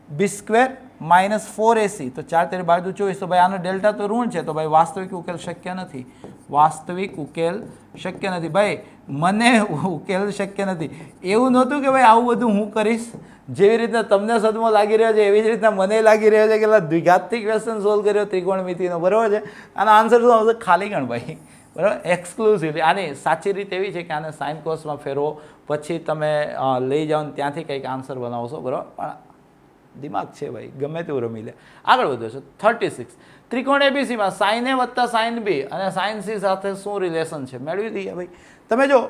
b² minus 4ac. તો 4 તેરી 12 દુ 24. તો ભાઈ આનો ડેલ્ટા તો ઋણ છે. તો ભાઈ વાસ્તવિક ઉકેલ શક્ય નથી. વાસ્તવિક ઉકેલ શક્ય નથી ભાઈ. મને ઉકેલ શક્ય નથી. એવું નહોતું કે ભાઈ આવું બધું હું કરીશ. જેવી રીતના તમને સદમો લાગી રહ્યો છે એવી જ રીતના મને લાગી રહ્યો છે કે દ્વિઘાતથી ક્વેશ્ચન સોલ્વ કર્યો ત્રિકોણમિતિનો, બરાબર છે? આનો આન્સર શું આવશે? ખાલી ગણ ભાઈ, બરાબર? એક્સક્લુઝિવલી. આની સાચી રીત એવી છે કે આને સાઇન કોસમાં ફેરવો, પછી તમે લઈ જાઓ ને ત્યાંથી કંઈક આન્સર બનાવશો, બરાબર? પણ દિમાગ છે ભાઈ, ગમે તેવું રમી લે. આગળ વધો છો. 36. ત્રિકોણ એબીસીમાં sin a વત્તા sin b અને sin c સાથે શું રિલેશન છે? મેળવી દઈએ ભાઈ. તમે જો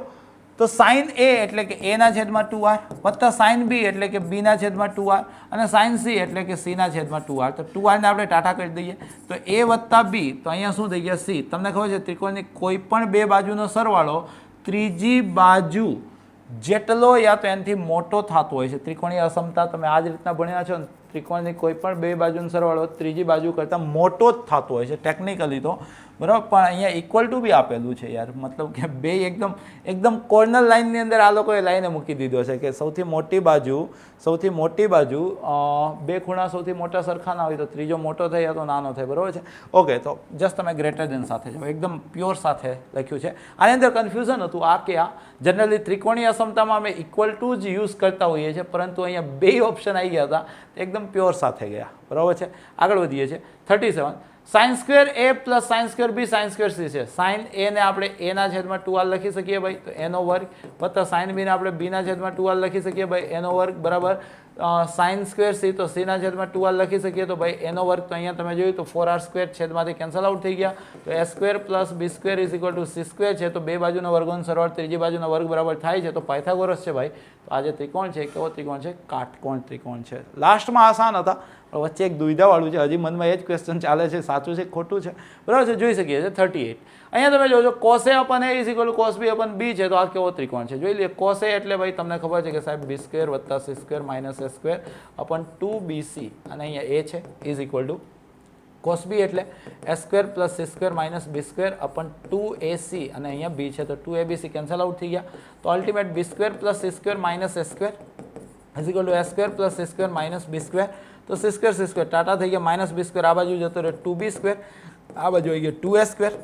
તો sin a એટલે કે a ના છેદમાં 2r વત્તા sin b એટલે કે b ના છેદમાં 2r અને sin c એટલે કે c ના છેદમાં 2r. તો 2r ને આપણે ટાટા કરી દઈએ. તો a વત્તા b, તો અહીંયા શું થઈ ગયા? c. તમને ખબર છે ત્રિકોણની કોઈ પણ બે બાજુનો સરવાળો ત્રીજી બાજુ જેટલો યા તો એનાથી મોટો થતો હોય છે. ત્રિકોણીય અસમતા તમે આ જ રીતના ભણ્યા છો ને. ત્રિકોણની કોઈ પણ બે બાજુનો સરવાળો ત્રીજી બાજુ કરતાં મોટો જ થતો હોય છે ટેકનિકલી તો, બરાબર? પણ અહીંયા ઇક્વલ ટુ બી આપેલું છે યાર. મતલબ કે બે એકદમ કોર્નર લાઇનની અંદર આ લોકોએ લાઈને મૂકી દીધો છે કે સૌથી મોટી બાજુ બે ખૂણા સૌથી મોટા સરખા ના હોય તો ત્રીજો મોટો થાય તો નાનો થાય, બરાબર છે? ઓકે, તો જસ્ટ તમે ગ્રેટર દેન સાથે છે, એકદમ પ્યોર સાથે લખ્યું છે. આની અંદર કન્ફ્યુઝન હતું આ કે આ જનરલી ત્રિકોણીય અસમતામાં અમે ઇક્વલ ટુ જ યુઝ કરતા હોઈએ છીએ, પરંતુ અહીંયા બે ઓપ્શન આવી ગયા હતા એકદમ પ્યોર સાથે ગયા, બરાબર છે? આગળ વધીએ છીએ. 37. સાઇન સ્ક્વેર એ પ્લસ સાઇન સ્ક્વેર બી સાઇન સ્ક્વેર સી છે. સાઇન એ ને આપણે એ ના છેદમાં 2r લખી શકીએ ભાઈ, તો એનો વર્ગ, વત્તા સાઇન બી ને આપણે બી ના છેદમાં 2r લખી શકીએ ભાઈ, એનો વર્ગ, બરાબર. સાઇન સ્ક્વેર સી તો સી ના છેદમાં 2r લખી શકીએ, તો ભાઈ એનો વર્ગ, તો અહીંયા તમે જોયું તો 4r સ્ક્વેર છેદમાંથી કેન્સલ આઉટ થઈ ગયા, તો A square plus B square is equal to C square છે, તો બે બાજુનો વર્ગોનો સરવાળો ત્રીજી બાજુનો વર્ગ બરાબર થાય છે, તો પાયથાગોરસ છે ભાઈ. તો આ જે ત્રિકોણ છે કેવો ત્રિકોણ છે? કાટકોણ ત્રિકોણ છે. લાસ્ટમાં આસાન હતા, વચ્ચે એક દુવિધાવાળું છે, હજી મનમાં એ જ ક્વેશ્ચન ચાલે છે, સાચું છે ખોટું છે, બરાબર છે. જોઈ શકીએ છીએ 38. અહીંયા તમે જોજો cos a અપન a is equal two cos b અપન b છે, તો આ કેવો ત્રિકોણ છે જોઈ લઈએ. cos a એટલે ભાઈ તમને ખબર છે કે સાહેબ b સ્ક્વેર વત્તા c square minus a square અપન 2bc, અને અહીંયા a છે is equal two cos b એટલે a square plus c square minus b square અપન 2ac, અને અહીંયા b છે તો 2abc કેન્સલ આઉટ થઈ ગયા, તો ultimate b square plus c square minus a square is equal two a square plus c square minus b square, તો c square Tata થઈ ગયા, માઇનસ b સ્ક્વેર આ બાજુ જતો રહે 2b સ્ક્વેર, આ બાજુ આવી ગયો 2a square,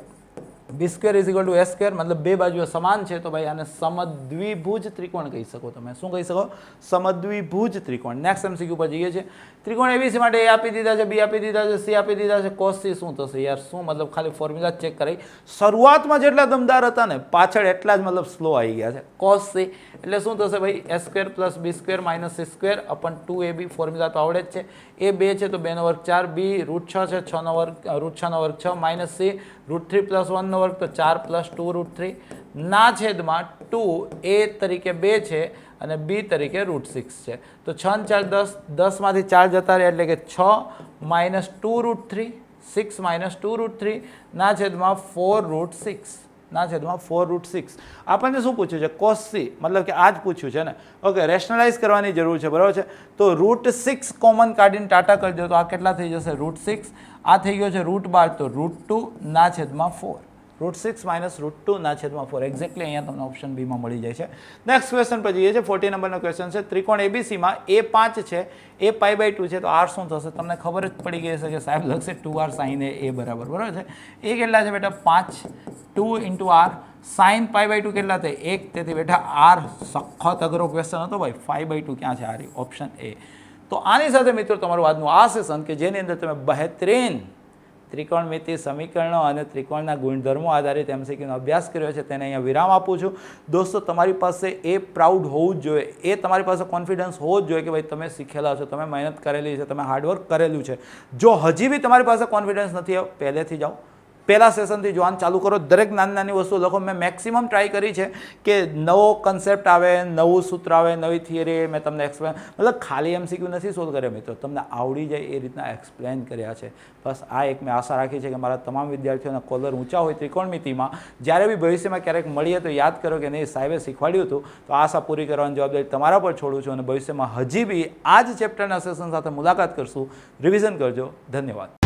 B square is equal to A square, મતલબ બે બાજુઓ સમાન છે, તો ભાઈ આને સમદ્વિભુજ ત્રિકોણ કહી શકો તમે. શું કહી શકો? સમદ્વિભુજ ત્રિકોણ. નેક્સ્ટ એમસીક્યુ પર જઈએ છીએ. ત્રિકોણ એબીસી માટે એ આપી દીધા છે, બી આપી દીધા છે, સી આપી દીધા છે, કોસ સી શું થશે યાર? શું મતલબ ખાલી ફોર્મ્યુલા ચેક કરી, શરૂઆતમાં જેટલા દમદાર હતા ને પાછળ એટલા જ મતલબ સ્લો આવી ગયા છે. કોસ સી એટલે શું થશે ભાઈ? A square plus B square minus C square upon 2ab, formula તો આવડે જ છે. એ 2 છે તો 2 નો વર્ગ 4, બી રૂટ 6 છે, 6 નો વર્ગ રૂટ 6 નો વર્ગ 6 માઇનસ સી રૂટ 3 પ્લસ 1 નો વર્ગ, તો 4 પ્લસ 2 રૂટ 3 ના છેદમાં 2 એ તરીકે 2 છે અને બી તરીકે રૂટ 6 છે, તો 6 ને 4 10, 10માંથી 4 જતા રહે એટલે કે 6 માઇનસ 2 રૂટ 3, 6 માઇનસ 2 રૂટ 3 ના છેદમાં 4 રૂટ 6, ના છેદમાં 4 રૂટ 6. આપણને શું પૂછ્યું છે? કોસ સી, મતલબ કે આ જ પૂછ્યું છે ને. ઓકે, રેશનલાઇઝ કરવાની જરૂર છે, બરાબર છે. તો રૂટ 6 કોમન કાઢીને ટાટા કરી દો, તો આ કેટલા થઈ જશે? રૂટ 6. આ થઈ ગયો છે રૂટ 12, તો રૂટ 2 ના છેદમાં 4, રૂટ 6 માઇનસ રૂટ 2 ના છેદમાં 4. એક્ઝેક્ટલી અહીંયા તમને ઓપ્શન બીમાં મળી જાય છે. નેક્સ્ટ ક્વેશ્ચન પર જઈએ છીએ. 40 નંબરનો ક્વેશ્ચન છે. ત્રિકોણ એબીસીમાં એ 5 છે, એ π/2 છે, તો આર શું થશે? તમને ખબર જ પડી ગઈ હશે કે સાહેબ લખશે 2r સાઇન એ બરાબર, બરાબર છે. એ કેટલા છે બેટા? 5, 2 ઇન્ટુ આર સાઇન π/2 કેટલા થાય? 1, તેથી બેટા આર સખત અઘરો ક્વેશ્ચન હતો ભાઈ. 5/2 ક્યાં છે? Are option A. તો આની સાથે મિત્રો તમારું આજનું આ સેશન કે જેની અંદર તમે બહેતરીન ત્રિકોણમિતિ સમીકરણો અને ત્રિકોણના ગુણધર્મો આધારિત એમસીક્યુનો અભ્યાસ કર્યો છે, તેને અહીંયા વિરામ આપું છું. દોસ્તો, તમારી પાસે એ પ્રાઉડ હોવું જ જોઈએ, એ તમારી પાસે કોન્ફિડન્સ હોવો જ જોઈએ કે ભાઈ તમે શીખેલા છો, તમે મહેનત કરેલી છે, તમે હાર્ડવર્ક કરેલું છે. જો હજી બી તમારી પાસે કોન્ફિડન્સ નથી, પહેલેથી જાઓ, પહેલા સેશનથી જોવાનું ચાલુ કરો. દરેક નાની નાની વસ્તુ લખો. મેં મેક્સિમમ ટ્રાય કરી છે કે નવો કન્સેપ્ટ આવે, નવું સૂત્ર આવે, નવી થિયરી મેં તમને એક્સપ્લેન, મતલબ ખાલી એમસીક્યુ નથી સોલ્વ કર્યા મિત્રો, તમને આવડી જાય એ રીતના એક્સપ્લેન કર્યા છે. બસ આ એક મેં આશા રાખી છે કે મારા તમામ વિદ્યાર્થીઓના કોલર ઊંચા હોય ત્રિકોણમિતિમાં. જ્યારે બી ભવિષ્યમાં ક્યારેક મળીએ તો યાદ કરો કે નહીં, સાહેબે શીખવાડ્યું હતું. તો આશા પૂરી કરવાની જવાબદારી તમારા પર છોડું છું, અને ભવિષ્યમાં હજી બી આ જ ચેપ્ટરના સેશન સાથે મુલાકાત કરશું. રિવિઝન કરજો. ધન્યવાદ.